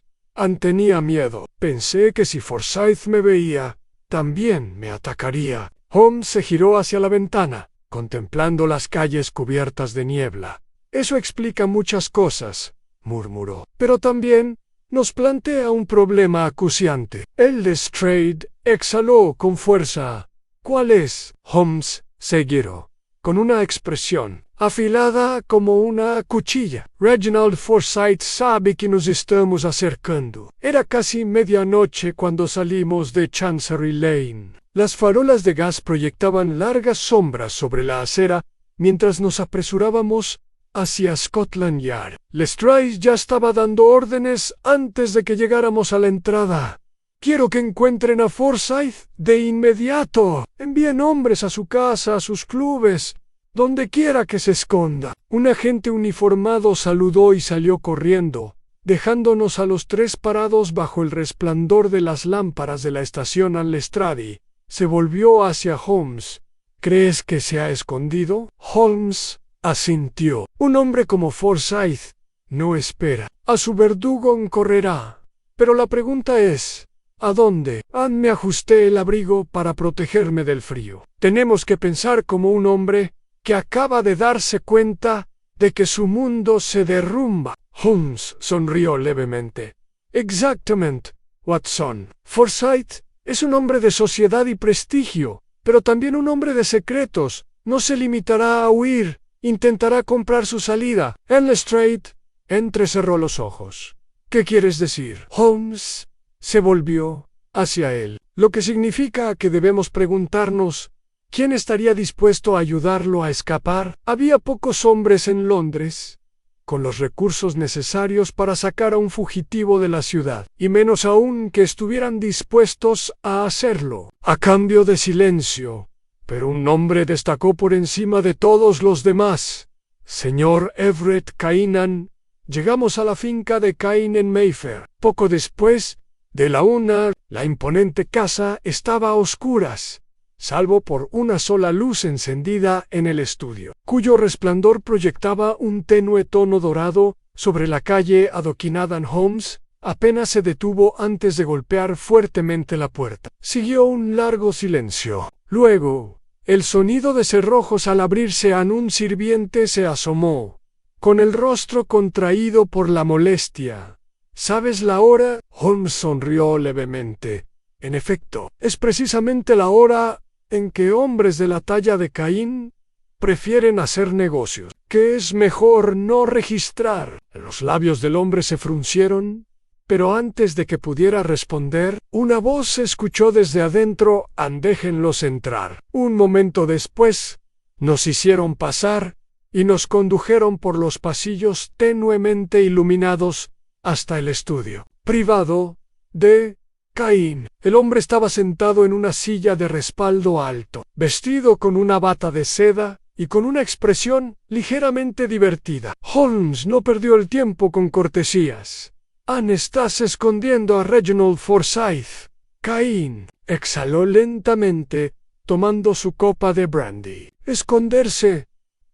Tenía miedo. Pensé que si Forsyth me veía, también me atacaría. Holmes se giró hacia la ventana, contemplando las calles cubiertas de niebla. Eso explica muchas cosas, murmuró. Pero también nos plantea un problema acuciante. Lestrade exhaló con fuerza. ¿Cuál es? Holmes se giró, con una expresión afilada como una cuchilla. Reginald Forsyth sabe que nos estamos acercando. Era casi medianoche cuando salimos de Chancery Lane. Las farolas de gas proyectaban largas sombras sobre la acera mientras nos apresurábamos hacia Scotland Yard. Lestrade ya estaba dando órdenes antes de que llegáramos a la entrada. Quiero que encuentren a Forsyth de inmediato. Envíen hombres a su casa, a sus clubes, donde quiera que se esconda. Un agente uniformado saludó y salió corriendo, dejándonos a los tres parados bajo el resplandor de las lámparas de la estación. Lestrade se volvió hacia Holmes. ¿Crees que se ha escondido? Holmes asintió. Un hombre como Forsyth no espera. A su verdugo correrá. Pero la pregunta es, ¿a dónde? Me ajusté el abrigo para protegerme del frío. Tenemos que pensar como un hombre que acaba de darse cuenta de que su mundo se derrumba. Holmes sonrió levemente. Exactamente, Watson. Forsyth es un hombre de sociedad y prestigio, pero también un hombre de secretos. No se limitará a huir, intentará comprar su salida. Lestrade entrecerró los ojos. ¿Qué quieres decir? Holmes se volvió hacia él. lo que significa que debemos preguntarnos, ¿quién estaría dispuesto a ayudarlo a escapar? Había pocos hombres en Londres con los recursos necesarios para sacar a un fugitivo de la ciudad, y menos aún que estuvieran dispuestos a hacerlo, a cambio de silencio. Pero un nombre destacó por encima de todos los demás. Señor Everett Kainan. Llegamos a la finca de Cain en Mayfair. Poco después de la 1, la imponente casa estaba a oscuras, salvo por una sola luz encendida en el estudio, cuyo resplandor proyectaba un tenue tono dorado sobre la calle adoquinada en Holmes. Apenas se detuvo antes de golpear fuertemente la puerta. Siguió un largo silencio. Luego, el sonido de cerrojos al abrirse. Un sirviente se asomó, con el rostro contraído por la molestia. ¿Sabes la hora? Holmes sonrió levemente. En efecto, es precisamente la hora en que hombres de la talla de Caín prefieren hacer negocios, que es mejor no registrar. Los labios del hombre se fruncieron, pero antes de que pudiera responder, una voz se escuchó desde adentro: «Déjenlos entrar». Un momento después, nos hicieron pasar y nos condujeron por los pasillos tenuemente iluminados hasta el estudio privado de Caín. El hombre estaba sentado en una silla de respaldo alto, vestido con una bata de seda y con una expresión ligeramente divertida. Holmes no perdió el tiempo con cortesías. «Estás escondiendo a Reginald Forsyth». Caín exhaló lentamente, tomando su copa de brandy. «Esconderse.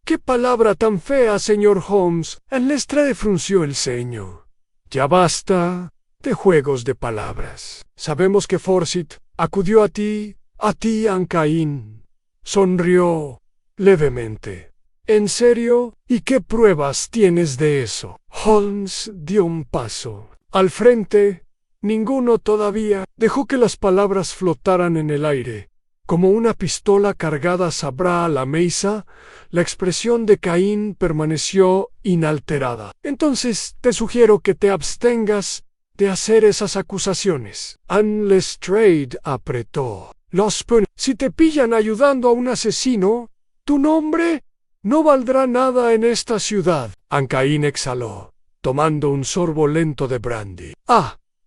¡Qué palabra tan fea, señor Holmes!». Lestrade frunció el ceño. «Ya basta de juegos de palabras. Sabemos que Forsyth acudió a ti, Caín». Sonrió levemente. «¿En serio? ¿Y qué pruebas tienes de eso?». Holmes dio un paso al frente. «Ninguno todavía». Dejó que las palabras flotaran en el aire, como una pistola cargada sabrá a la mesa. La expresión de Caín permaneció inalterada. «Entonces te sugiero que te abstengas de hacer esas acusaciones». Lestrade apretó los puños. «Si te pillan ayudando a un asesino, tu nombre no valdrá nada en esta ciudad». Caín exhaló, tomando un sorbo lento de brandy.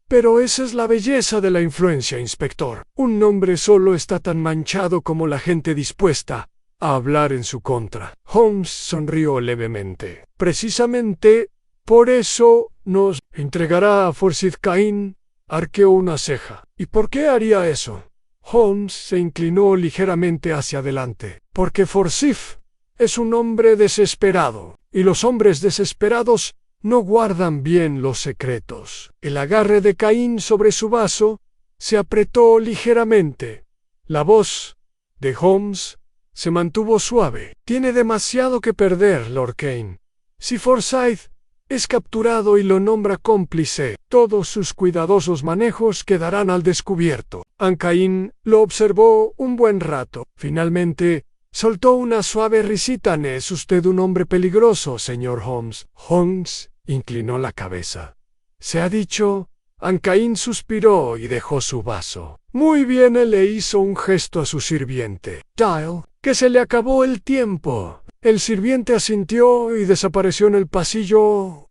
Pero esa es la belleza de la influencia, inspector. Un nombre solo está tan manchado como la gente dispuesta a hablar en su contra. Holmes sonrió levemente. «Precisamente por eso nos entregará a Forsyth». Caín arqueó una ceja. «¿Y por qué haría eso?». Holmes se inclinó ligeramente hacia adelante. «Porque Forsyth es un hombre desesperado, y los hombres desesperados no guardan bien los secretos». El agarre de Caín sobre su vaso se apretó ligeramente. La voz de Holmes se mantuvo suave. «Tiene demasiado que perder, Lord Cain. Si Forsyth es capturado y lo nombra cómplice, todos sus cuidadosos manejos quedarán al descubierto». Caín lo observó un buen rato. Finalmente soltó una suave risita. «¿Es usted un hombre peligroso, señor Holmes?». Holmes inclinó la cabeza. «Se ha dicho». Caín suspiró y dejó su vaso. «Muy bien». Él le hizo un gesto a su sirviente. «Dial, que se le acabó el tiempo». El sirviente asintió y desapareció en el pasillo.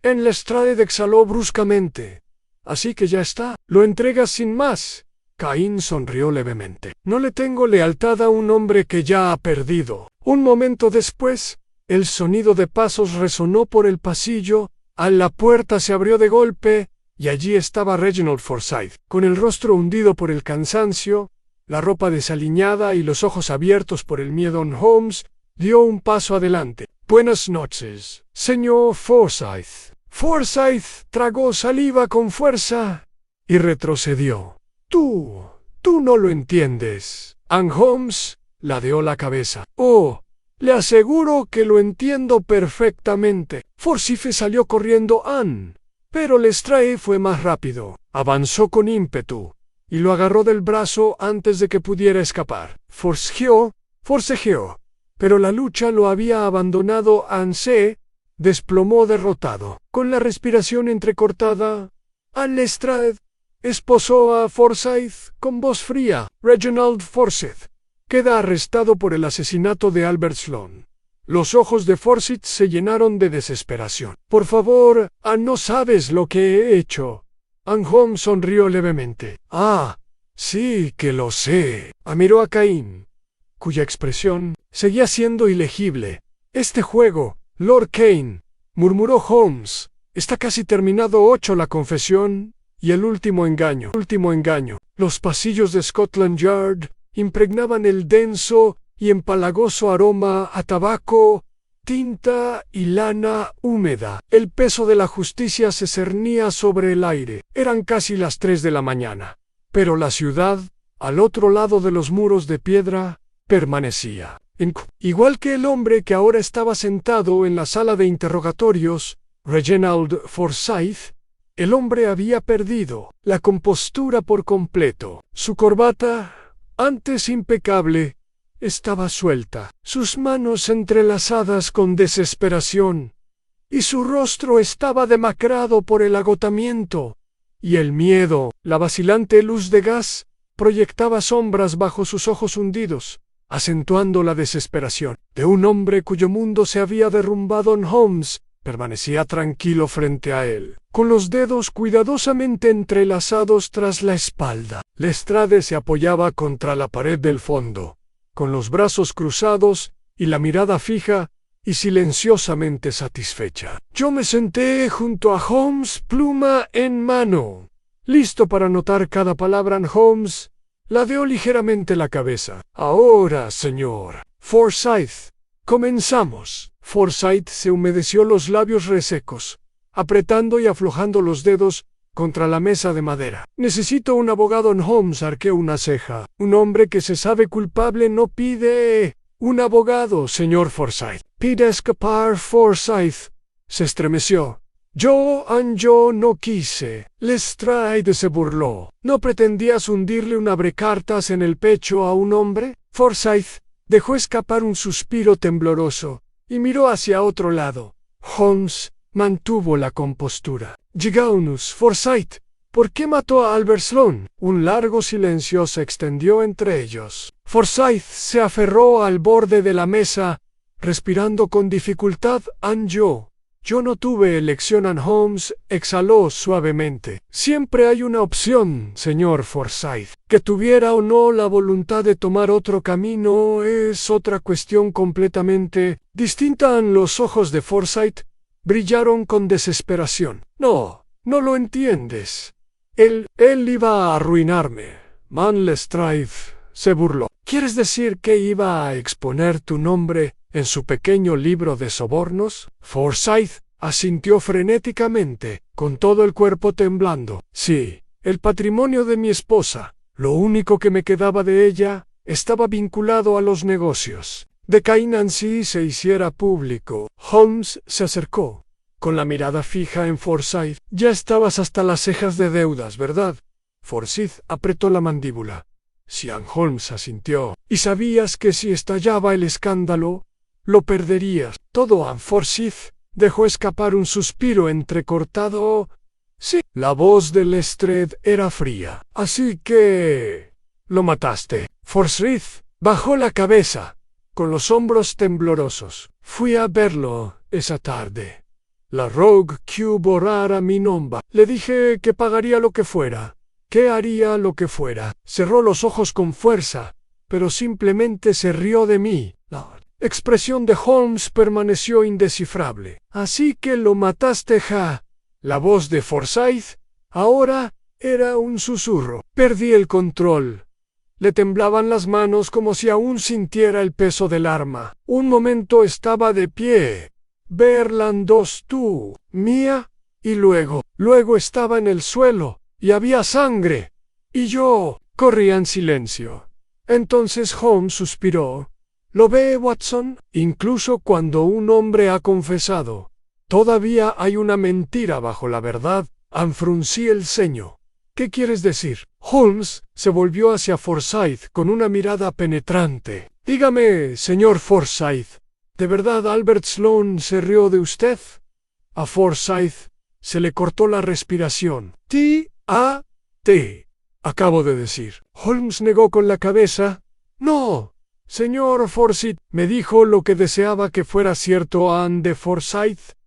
Lestrade exhaló bruscamente. «Así que ya está. ¿Lo entregas sin más?». Caín sonrió levemente. «No le tengo lealtad a un hombre que ya ha perdido». Un momento después, el sonido de pasos resonó por el pasillo. La puerta se abrió de golpe, y allí estaba Reginald Forsyth, con el rostro hundido por el cansancio, la ropa desaliñada y los ojos abiertos por el miedo. Holmes dio un paso adelante. «Buenas noches, señor Forsyth». Forsyth tragó saliva con fuerza y retrocedió. Tú no lo entiendes». Holmes ladeó la cabeza. «Oh, le aseguro que lo entiendo perfectamente». Forsyth salió corriendo. Pero Lestrade fue más rápido. Avanzó con ímpetu y lo agarró del brazo antes de que pudiera escapar. Forcejeó, pero la lucha lo había abandonado. Se desplomó derrotado, con la respiración entrecortada. Lestrade esposó a Forsyth con voz fría. Reginald Forsyth queda arrestado por el asesinato de Albert Sloan. Los ojos de Forsyth se llenaron de desesperación. Por favor, no sabes lo que he hecho. Ann Holmes sonrió levemente. Sí que lo sé. Miró a Cain, cuya expresión seguía siendo ilegible. Este juego, Lord Cain, murmuró Holmes, está casi terminado. 8. La confesión y el último engaño. Los pasillos de Scotland Yard impregnaban el denso y empalagoso aroma a tabaco, tinta y lana húmeda. El peso de la justicia se cernía sobre el aire. Eran casi las 3 de la mañana. Pero la ciudad, al otro lado de los muros de piedra, permanecía. Igual que el hombre que ahora estaba sentado en la sala de interrogatorios, Reginald Forsyth, el hombre había perdido la compostura por completo. Su corbata, antes impecable, estaba suelta, sus manos entrelazadas con desesperación, y su rostro estaba demacrado por el agotamiento y el miedo. La vacilante luz de gas proyectaba sombras bajo sus ojos hundidos, acentuando la desesperación de un hombre cuyo mundo se había derrumbado. Holmes permanecía tranquilo frente a él, con los dedos cuidadosamente entrelazados tras la espalda. Lestrade se apoyaba contra la pared del fondo, con los brazos cruzados y la mirada fija y silenciosamente satisfecha. Yo me senté junto a Holmes, pluma en mano, listo para anotar cada palabra. Holmes ladeó ligeramente la cabeza. Ahora, señor Forsyth, comenzamos. Forsyth se humedeció los labios resecos, apretando y aflojando los dedos contra la mesa de madera. Necesito un abogado. Holmes arqueó una ceja. Un hombre que se sabe culpable no pide un abogado, señor Forsyth. Pide escapar. Forsyth se estremeció. Yo no quise. Lestrade se burló. ¿No pretendías hundirle un abrecartas en el pecho a un hombre? Forsyth dejó escapar un suspiro tembloroso y miró hacia otro lado. Holmes mantuvo la compostura. Llegaunus, Forsyth, ¿por qué mató a Albert Sloan? Un largo silencio se extendió entre ellos. Forsyth se aferró al borde de la mesa, respirando con dificultad. Yo no tuve elección. Holmes exhaló suavemente. Siempre hay una opción, señor Forsyth. Que tuviera o no la voluntad de tomar otro camino es otra cuestión completamente distinta. Los ojos de Forsyth brillaron con desesperación. No lo entiendes. Él iba a arruinarme. Lestrade se burló. ¿Quieres decir que iba a exponer tu nombre en su pequeño libro de sobornos? Forsyth asintió frenéticamente, con todo el cuerpo temblando. Sí, el patrimonio de mi esposa, lo único que me quedaba de ella, estaba vinculado a los negocios de que Nancy se hiciera público. Holmes se acercó, con la mirada fija en Forsyth. Ya estabas hasta las cejas de deudas, ¿verdad? Forsyth apretó la mandíbula. Sean Holmes asintió. Y sabías que si estallaba el escándalo, lo perderías todo. Forsyth dejó escapar un suspiro entrecortado. Sí. La voz de Lestrade era fría. Así que lo mataste. Forsyth bajó la cabeza, con los hombros temblorosos. Fui a verlo esa tarde. La Rogue Q borrara mi nombre. Le dije que pagaría lo que fuera, que haría lo que fuera. Cerró los ojos con fuerza, pero simplemente se rió de mí. La expresión de Holmes permaneció indescifrable. Así que lo mataste, ja. La voz de Forsyth ahora era un susurro. Perdí el control. Le temblaban las manos como si aún sintiera el peso del arma. Un momento estaba de pie. Verlandos tú, mía, y luego estaba en el suelo, y había sangre. Y yo corría en silencio. Entonces Holmes suspiró. ¿Lo ve, Watson? Incluso cuando un hombre ha confesado, todavía hay una mentira bajo la verdad. Fruncí el ceño. ¿Qué quieres decir? Holmes se volvió hacia Forsyth con una mirada penetrante. Dígame, señor Forsyth, ¿de verdad Albert Sloan se rió de usted? A Forsyth se le cortó la respiración. Te acabo de decir. Holmes negó con la cabeza. No, señor Forsyth, me dijo lo que deseaba que fuera cierto. Anne de Forsyth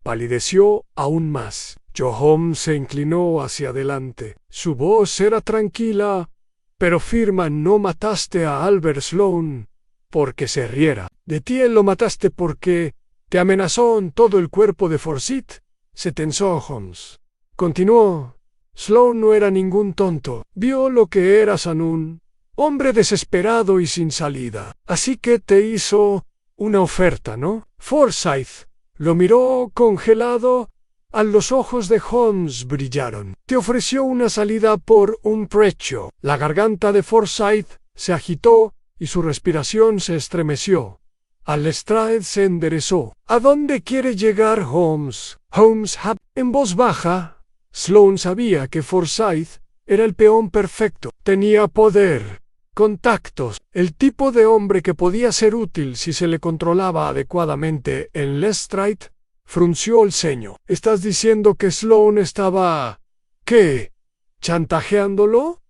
palideció aún más. Joe Holmes se inclinó hacia adelante. Su voz era tranquila, pero firme. No mataste a Albert Sloane porque se riera de ti. Lo mataste porque te amenazó en todo el cuerpo de Forsyth. Se tensó Holmes. Continuó. Sloane no era ningún tonto. Vio lo que eras, un hombre desesperado y sin salida. Así que te hizo una oferta, ¿no? Forsyth lo miró congelado. Los ojos de Holmes brillaron. Te ofreció una salida por un precio. La garganta de Forsyth se agitó y su respiración se estremeció. Lestrade se enderezó. ¿A dónde quiere llegar Holmes? Holmes en voz baja. Sloane sabía que Forsyth era el peón perfecto. Tenía poder, contactos, el tipo de hombre que podía ser útil si se le controlaba adecuadamente. En Lestrade frunció el ceño. ¿Estás diciendo que Sloane estaba... ¿qué? ¿Chantajeándolo?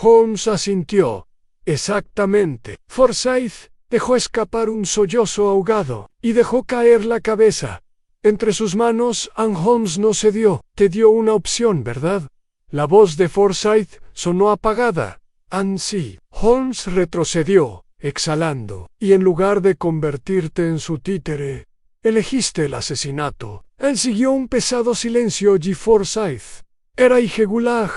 Holmes asintió. Exactamente. Forsyth dejó escapar un sollozo ahogado y dejó caer la cabeza entre sus manos. Holmes no cedió. Te dio una opción, ¿verdad? La voz de Forsyth sonó apagada. Sí. Holmes retrocedió, exhalando. Y en lugar de convertirte en su títere, elegiste el asesinato. Él siguió un pesado silencio. Y Forsyth era irregular.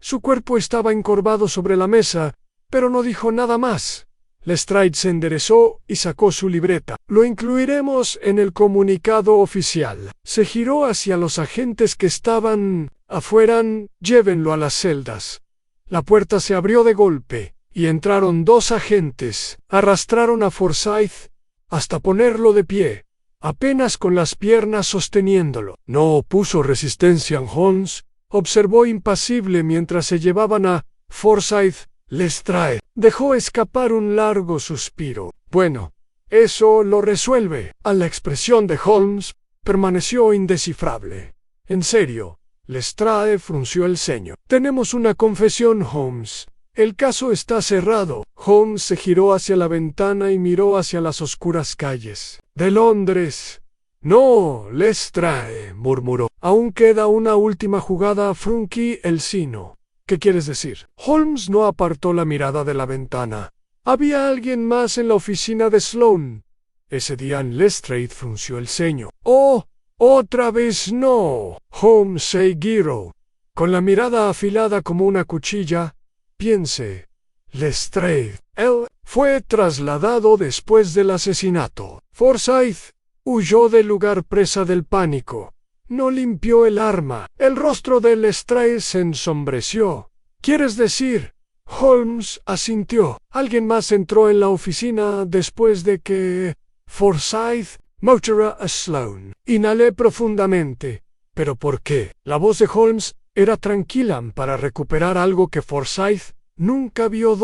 Su cuerpo estaba encorvado sobre la mesa, pero no dijo nada más. Lestrade se enderezó y sacó su libreta. Lo incluiremos en el comunicado oficial. Se giró hacia los agentes que estaban afuera. Llévenlo a las celdas. La puerta se abrió de golpe y entraron 2 agentes. Arrastraron a Forsyth hasta ponerlo de pie, apenas con las piernas sosteniéndolo. No opuso resistencia. Holmes observó impasible mientras se llevaban a Forsyth. Lestrade dejó escapar un largo suspiro. Bueno, eso lo resuelve. La expresión de Holmes permaneció indescifrable. En serio, Lestrade frunció el ceño. Tenemos una confesión, Holmes. El caso está cerrado. Holmes se giró hacia la ventana y miró hacia las oscuras calles de Londres. No, Lestrade, murmuró. Aún queda una última jugada. Frunquí el sino. ¿Qué quieres decir? Holmes no apartó la mirada de la ventana. Había alguien más en la oficina de Sloane. Ese día Lestrade frunció el ceño. ¡Oh! ¡Otra vez no! Holmes se giró, con la mirada afilada como una cuchilla. Piense, Lestrade. Él fue trasladado después del asesinato. Forsyth huyó del lugar presa del pánico. No limpió el arma. El rostro de Lestrade se ensombreció. ¿Quieres decir? Holmes asintió. Alguien más entró en la oficina después de que Forsyth matara a Sloane. Inhalé profundamente. ¿Pero por qué? La voz de Holmes era tranquila para recuperar algo que Forsyth nunca vio.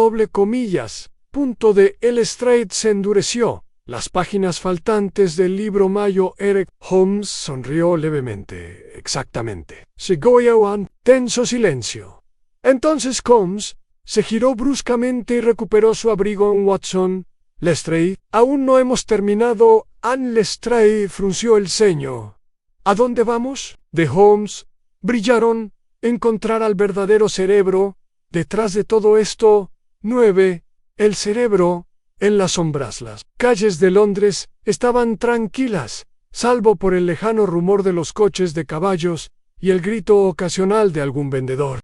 Punto de Lestrade se endureció. Las páginas faltantes del libro Mayo Eric. Holmes sonrió levemente. Exactamente. Siguió un tenso silencio. Entonces Holmes se giró bruscamente y recuperó su abrigo. Watson. Lestrade. Aún no hemos terminado. Lestrade frunció el ceño. ¿A dónde vamos? De Holmes brillaron. Encontrar al verdadero cerebro. Detrás de todo esto. 9. El cerebro. En las sombras las calles de Londres estaban tranquilas, salvo por el lejano rumor de los coches de caballos y el grito ocasional de algún vendedor.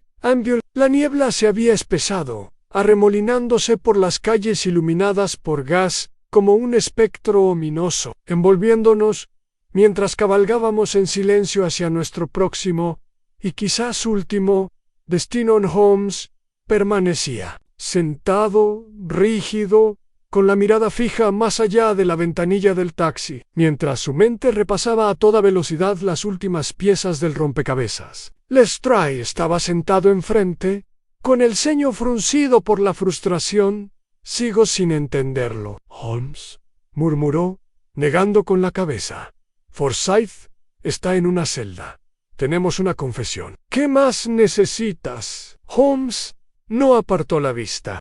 La niebla se había espesado, arremolinándose por las calles iluminadas por gas como un espectro ominoso, envolviéndonos mientras cabalgábamos en silencio hacia nuestro próximo y quizás último destino. Holmes permanecía sentado, rígido, con la mirada fija más allá de la ventanilla del taxi, mientras su mente repasaba a toda velocidad las últimas piezas del rompecabezas. Lestrade estaba sentado enfrente, con el ceño fruncido por la frustración. Sigo sin entenderlo. Holmes murmuró, negando con la cabeza. Forsyth está en una celda. tenemos una confesión. ¿Qué más necesitas? Holmes no apartó la vista.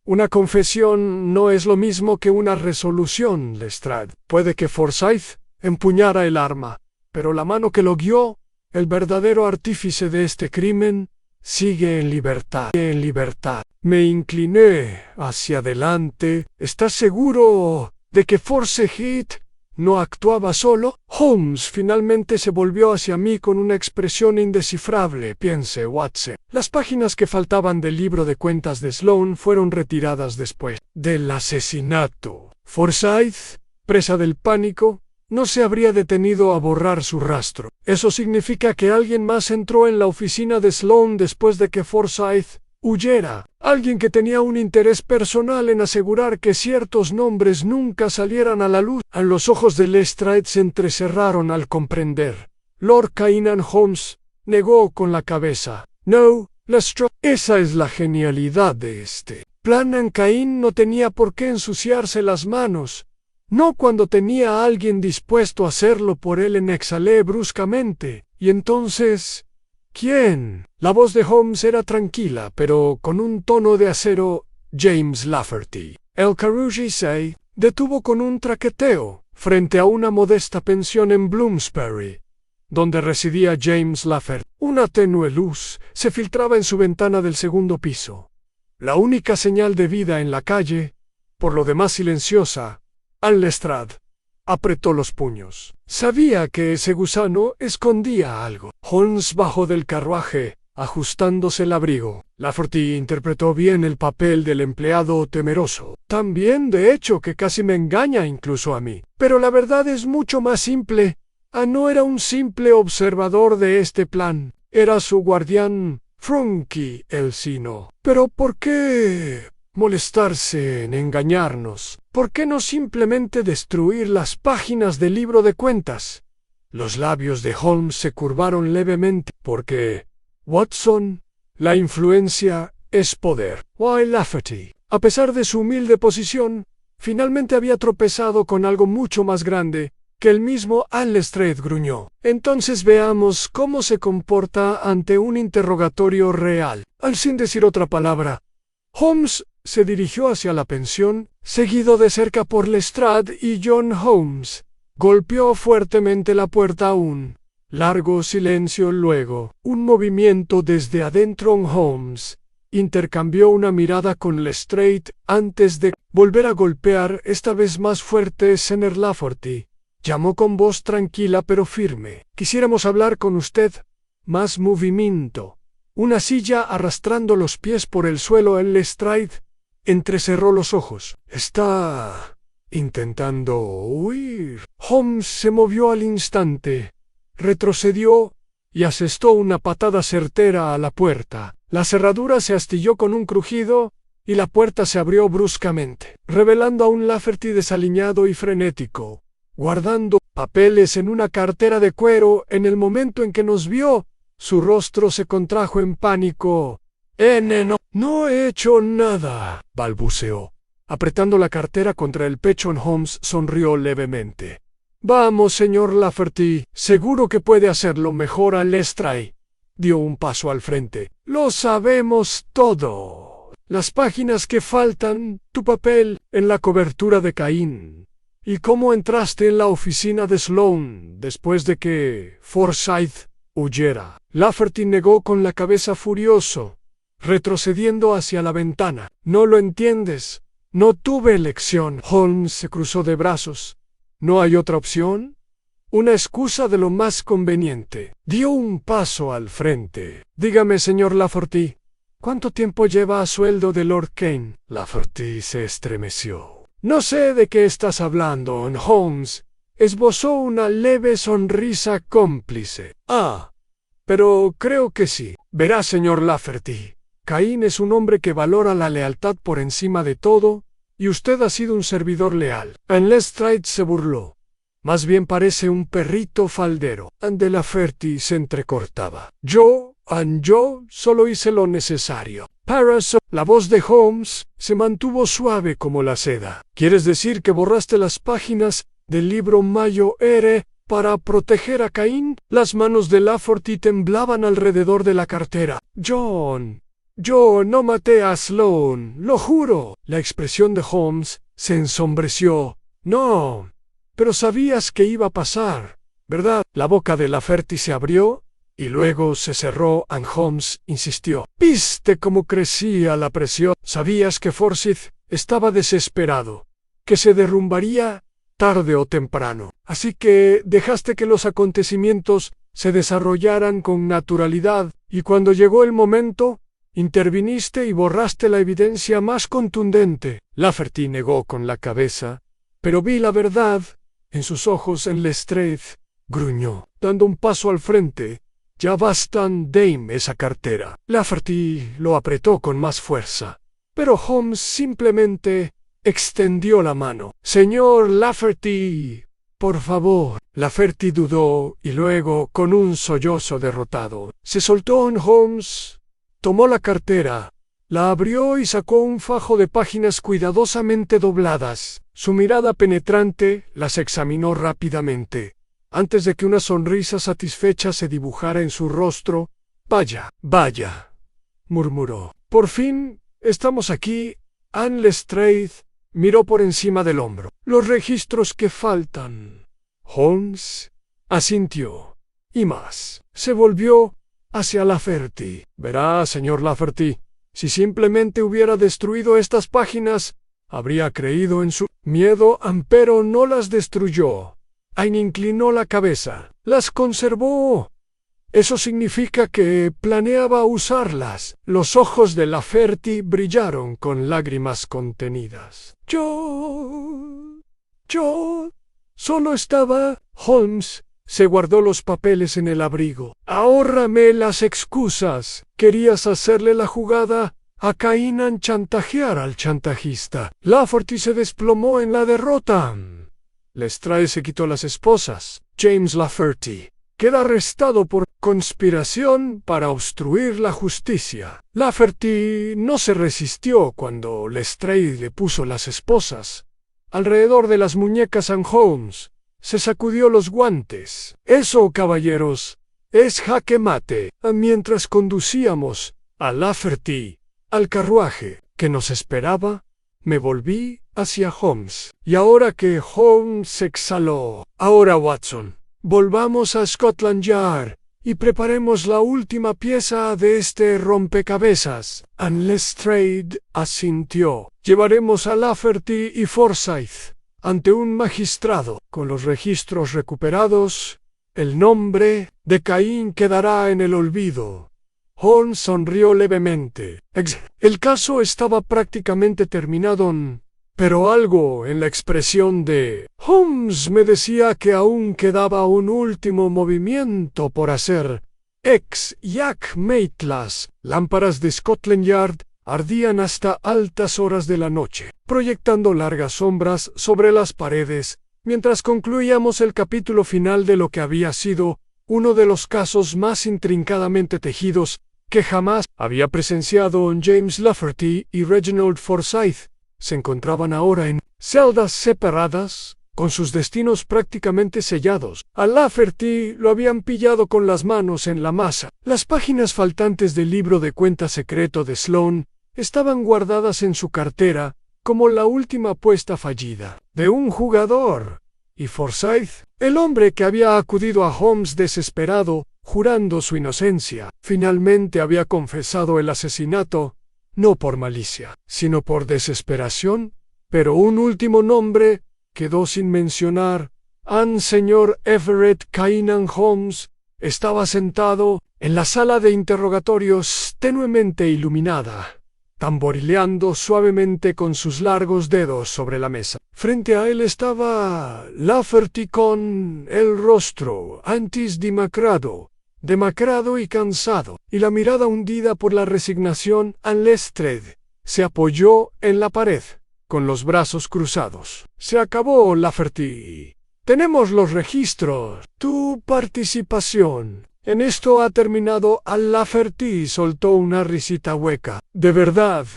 Una confesión no es lo mismo que una resolución, Lestrade. Puede que Forsyth empuñara el arma, pero la mano que lo guió, el verdadero artífice de este crimen, sigue en libertad. Me incliné hacia adelante. ¿Estás seguro de que Forsyth no actuaba solo? Holmes finalmente se volvió hacia mí con una expresión indescifrable. Piense, Watson. Las páginas que faltaban del libro de cuentas de Sloane fueron retiradas después del asesinato. Forsyth, presa del pánico, no se habría detenido a borrar su rastro. Eso significa que alguien más entró en la oficina de Sloane después de que Forsyth huyera. Alguien que tenía un interés personal en asegurar que ciertos nombres nunca salieran a la luz. Los ojos de Lestrade se entrecerraron al comprender. Lord Kynan Holmes negó con la cabeza. No, Lestrade. Esa es la genialidad de este plan. Caín no tenía por qué ensuciarse las manos. No cuando tenía a alguien dispuesto a hacerlo por él. Exhalé bruscamente. Y entonces, ¿quién? La voz de Holmes era tranquila, pero con un tono de acero. James Lafferty. El carruaje se detuvo con un traqueteo frente a una modesta pensión en Bloomsbury, donde residía James Lafferty. Una tenue luz se filtraba en su ventana del segundo piso. La única señal de vida en la calle, por lo demás silenciosa. Lestrade apretó los puños. Sabía que ese gusano escondía algo. Holmes bajó del carruaje, ajustándose el abrigo. Lafferty interpretó bien el papel del empleado temeroso. También, de hecho, que casi me engaña incluso a mí. Pero la verdad es mucho más simple. No era un simple observador de este plan. Era su guardián, Frunky el Sino. Pero ¿por qué molestarse en engañarnos? ¿Por qué no simplemente destruir las páginas del libro de cuentas? Los labios de Holmes se curvaron levemente. Porque, Watson, la influencia es poder. Why, Lafferty, a pesar de su humilde posición, finalmente había tropezado con algo mucho más grande que el mismo Lestrade. Gruñó. Entonces veamos cómo se comporta ante un interrogatorio real. Sin decir otra palabra, Holmes se dirigió hacia la pensión, seguido de cerca por Lestrade y John Holmes. Golpeó fuertemente la puerta. Un largo silencio. Luego, un movimiento desde adentro. Holmes intercambió una mirada con Lestrade antes de volver a golpear, esta vez más fuerte. Señor Lafferty, llamó con voz tranquila pero firme. Quisiéramos hablar con usted. Más movimiento. Una silla arrastrando los pies por el suelo. Lestrade entrecerró los ojos. Está intentando huir. Holmes se movió al instante, retrocedió y asestó una patada certera a la puerta. La cerradura se astilló con un crujido y la puerta se abrió bruscamente, revelando a un Lafferty desaliñado y frenético, guardando papeles en una cartera de cuero. En el momento en que nos vio, su rostro se contrajo en pánico. No he hecho nada, balbuceó, apretando la cartera contra el pecho. Holmes sonrió levemente. Vamos, señor Lafferty, seguro que puede hacerlo mejor. Lestrade dio un paso al frente. Lo sabemos todo. Las páginas que faltan, tu papel en la cobertura de Caín. ¿Y cómo entraste en la oficina de Sloane después de que Forsyth huyera? Lafferty negó con la cabeza furioso, retrocediendo hacia la ventana. No lo entiendes. No tuve elección. Holmes se cruzó de brazos. ¿No hay otra opción? Una excusa de lo más conveniente. Dio un paso al frente. Dígame, señor Lafferty, ¿cuánto tiempo lleva a sueldo de Lord Kane? Lafferty se estremeció. No sé de qué estás hablando. Holmes esbozó una leve sonrisa cómplice. Pero creo que sí. Verá, señor Lafferty, Caín es un hombre que valora la lealtad por encima de todo, y usted ha sido un servidor leal. Lestrade se burló. Más bien parece un perrito faldero. Lafferty se entrecortaba. Yo solo hice lo necesario. La voz de Holmes se mantuvo suave como la seda. ¿Quieres decir que borraste las páginas del libro Mayo R. para proteger a Caín. Las manos de Lafferty temblaban alrededor de la cartera. John, yo no maté a Sloan, lo juro. La expresión de Holmes se ensombreció. No, pero sabías que iba a pasar, ¿verdad? La boca de Lafferty se abrió y luego se cerró. Holmes insistió. ¿Viste cómo crecía la presión? Sabías que Forsyth estaba desesperado, que se derrumbaría tarde o temprano. Así que dejaste que los acontecimientos se desarrollaran con naturalidad, y cuando llegó el momento, interviniste y borraste la evidencia más contundente. Lafferty negó con la cabeza, pero vi la verdad en sus ojos. En Lestrade gruñó, dando un paso al frente. Ya bastan, dame esa cartera. Lafferty lo apretó con más fuerza, pero Holmes simplemente extendió la mano. Señor Lafferty, por favor. Lafferty dudó y luego, con un sollozo derrotado, se soltó en Holmes. Tomó la cartera, la abrió y sacó un fajo de páginas cuidadosamente dobladas. Su mirada penetrante las examinó rápidamente, antes de que una sonrisa satisfecha se dibujara en su rostro. Vaya, vaya, murmuró. Por fin estamos aquí. Anne Lestrade miró por encima del hombro. Los registros que faltan. Holmes asintió. Y más. Se volvió hacia Lafferty. Verá, señor Lafferty, si simplemente hubiera destruido estas páginas, habría creído en su miedo, pero no las destruyó. Anne inclinó la cabeza. Las conservó. Eso significa que planeaba usarlas. Los ojos de Lafferty brillaron con lágrimas contenidas. Yo solo estaba... Holmes se guardó los papeles en el abrigo. Ahórrame las excusas. Querías hacerle la jugada a Caín, chantajear al chantajista. Lafferty se desplomó en la derrota. Lestrade se quitó las esposas. James Lafferty queda arrestado por conspiración para obstruir la justicia. Lafferty no se resistió cuando Lestrade le puso las esposas alrededor de las muñecas. Holmes se sacudió los guantes. Eso, caballeros, es jaque mate. Mientras conducíamos a Lafferty al carruaje que nos esperaba, me volví hacia Holmes. Y ahora que Holmes exhaló, ahora, Watson, volvamos a Scotland Yard y preparemos la última pieza de este rompecabezas. Anne Lestrade asintió. Llevaremos a Lafferty y Forsyth ante un magistrado. Con los registros recuperados, el nombre de Caín quedará en el olvido. Holmes sonrió levemente. El caso estaba prácticamente terminado, pero algo en la expresión de Holmes me decía que aún quedaba un último movimiento por hacer. Jack Maitlas. Lámparas de Scotland Yard ardían hasta altas horas de la noche, proyectando largas sombras sobre las paredes, mientras concluíamos el capítulo final de lo que había sido uno de los casos más intrincadamente tejidos que jamás había presenciado. James Lafferty y Reginald Forsyth se encontraban ahora en celdas separadas, con sus destinos prácticamente sellados. A Lafferty lo habían pillado con las manos en la masa. Las páginas faltantes del libro de cuenta secreto de Sloan estaban guardadas en su cartera como la última apuesta fallida de un jugador. Y Forsyth, el hombre que había acudido a Holmes desesperado, jurando su inocencia, finalmente había confesado el asesinato, no por malicia, sino por desesperación. Pero un último nombre quedó sin mencionar. Señor Everett Cain. Holmes estaba sentado en la sala de interrogatorios tenuemente iluminada, tamborileando suavemente con sus largos dedos sobre la mesa. Frente a él estaba Lafferty con el rostro antes demacrado y cansado, y la mirada hundida por la resignación. Lestrade se apoyó en la pared, con los brazos cruzados. Se acabó, Lafferty. Tenemos los registros. Tu participación en esto ha terminado. Lafferty soltó una risita hueca. ¿De verdad?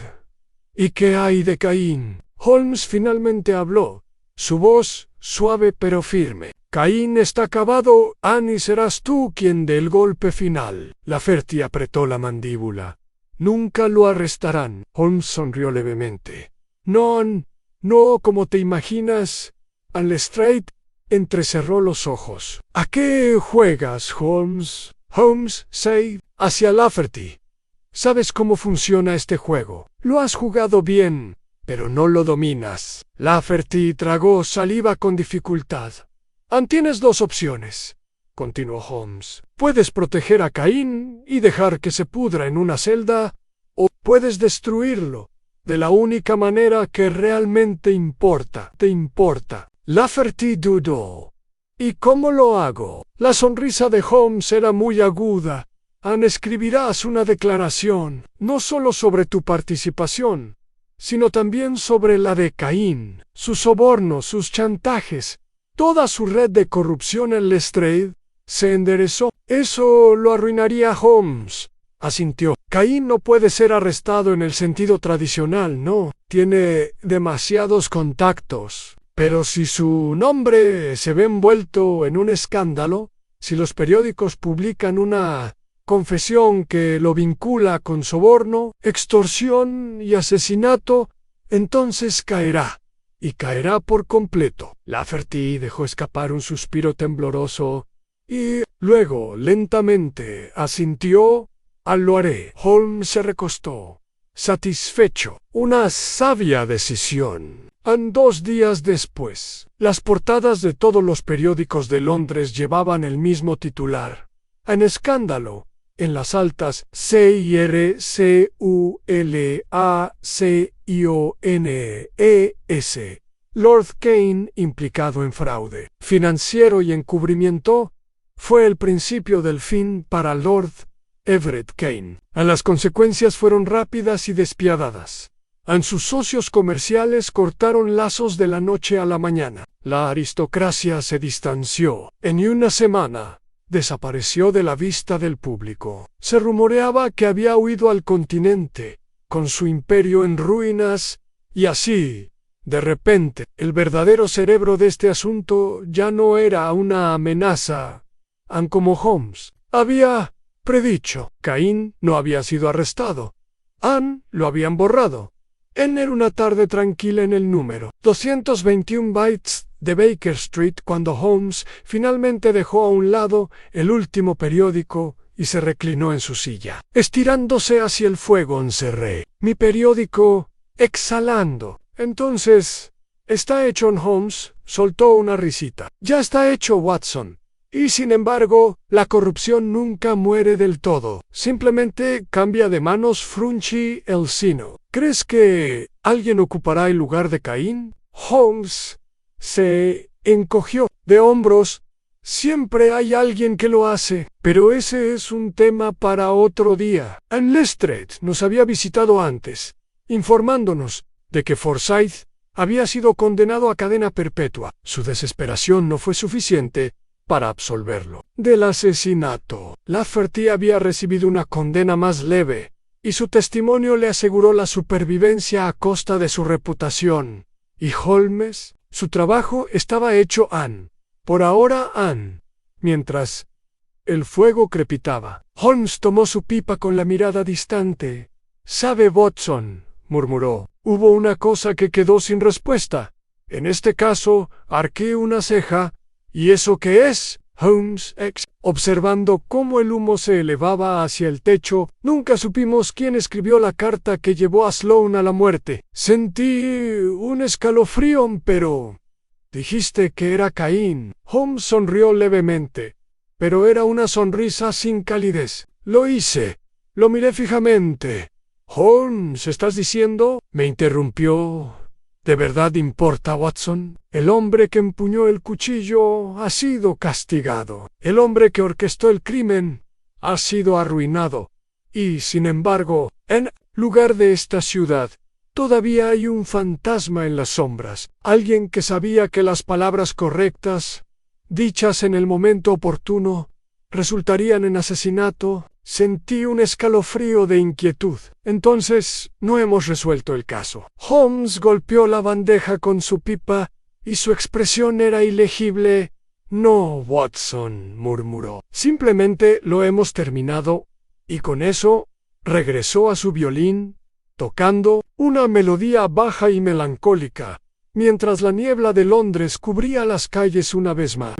¿Y qué hay de Caín? Holmes finalmente habló, Su voz, suave pero firme. Caín está acabado, Anne, y serás tú quien dé el golpe final. Lafferty apretó la mandíbula. Nunca lo arrestarán. Holmes sonrió levemente. No, no como te imaginas. Anne Lestrade entrecerró los ojos. ¿A qué juegas, Holmes? Holmes, say, hacia Lafferty. ¿Sabes cómo funciona este juego? Lo has jugado bien, pero no lo dominas. Lafferty tragó saliva con dificultad. Tienes dos opciones, continuó Holmes. Puedes proteger a Caín y dejar que se pudra en una celda, o puedes destruirlo, de la única manera que realmente te importa. Lafferty dudó. ¿Y cómo lo hago? La sonrisa de Holmes era muy aguda. Anne, escribirás una declaración, no solo sobre tu participación, sino también sobre la de Caín, sus sobornos, sus chantajes, toda su red de corrupción en Lestrade. Se enderezó. Eso lo arruinaría a Holmes, asintió. Caín no puede ser arrestado en el sentido tradicional, no. Tiene demasiados contactos. Pero si su nombre se ve envuelto en un escándalo, si los periódicos publican una confesión que lo vincula con soborno, extorsión y asesinato, entonces caerá. Y caerá por completo. Lafferty dejó escapar un suspiro tembloroso y luego lentamente asintió. Lo haré. Holmes se recostó, satisfecho. Una sabia decisión. 2 días después, las portadas de todos los periódicos de Londres llevaban el mismo titular. En escándalo, en las altas CIRCULACIONES. Lord Cain implicado en fraude financiero y encubrimiento, fue el principio del fin para Lord Everett Cain. Las consecuencias fueron rápidas y despiadadas. Sus socios comerciales cortaron lazos de la noche a la mañana. La aristocracia se distanció. En una semana, desapareció de la vista del público. Se rumoreaba que había huido al continente, con su imperio en ruinas, y así, de repente, el verdadero cerebro de este asunto ya no era una amenaza. Como Holmes había predicho, Caín no había sido arrestado. Anne lo habían borrado. Era una tarde tranquila en el número 221 Bytes de Baker Street cuando Holmes finalmente dejó a un lado el último periódico y se reclinó en su silla, estirándose hacia el fuego. Encerré mi periódico, exhalando. Entonces, está hecho. Holmes soltó una risita. Ya está hecho, Watson. Y sin embargo, la corrupción nunca muere del todo. Simplemente cambia de manos. Fruncí el sino. ¿Crees que alguien ocupará el lugar de Caín? Holmes se encogió de hombros. Siempre hay alguien que lo hace, pero ese es un tema para otro día. Anne Lestrade nos había visitado antes, informándonos de que Forsyth había sido condenado a cadena perpetua. Su desesperación no fue suficiente para absolverlo del asesinato. Lafferty había recibido una condena más leve, y su testimonio le aseguró la supervivencia a costa de su reputación. ¿Y Holmes? Su trabajo estaba hecho. Anne. Por ahora, Anne. Mientras el fuego crepitaba, Holmes tomó su pipa con la mirada distante. «¿Sabe, Watson?», murmuró. «Hubo una cosa que quedó sin respuesta. En este caso, arqué una ceja. ¿Y eso qué es?». Holmes observando cómo el humo se elevaba hacia el techo. «Nunca supimos quién escribió la carta que llevó a Sloane a la muerte. Sentí un escalofrío, pero dijiste que era Caín». Holmes sonrió levemente, pero era una sonrisa sin calidez. «Lo hice. Lo miré fijamente». «Holmes, ¿estás diciendo?», me interrumpió. «¿De verdad importa, Watson? El hombre que empuñó el cuchillo ha sido castigado. El hombre que orquestó el crimen ha sido arruinado. Y, sin embargo, en lugar de esta ciudad, todavía hay un fantasma en las sombras. Alguien que sabía que las palabras correctas, dichas en el momento oportuno, resultarían en asesinato». Sentí un escalofrío de inquietud. «Entonces, no hemos resuelto el caso». Holmes golpeó la bandeja con su pipa y su expresión era ilegible. No, Watson, murmuró. Simplemente lo hemos terminado, y con eso regresó a su violín, tocando una melodía baja y melancólica, mientras la niebla de Londres cubría las calles una vez más.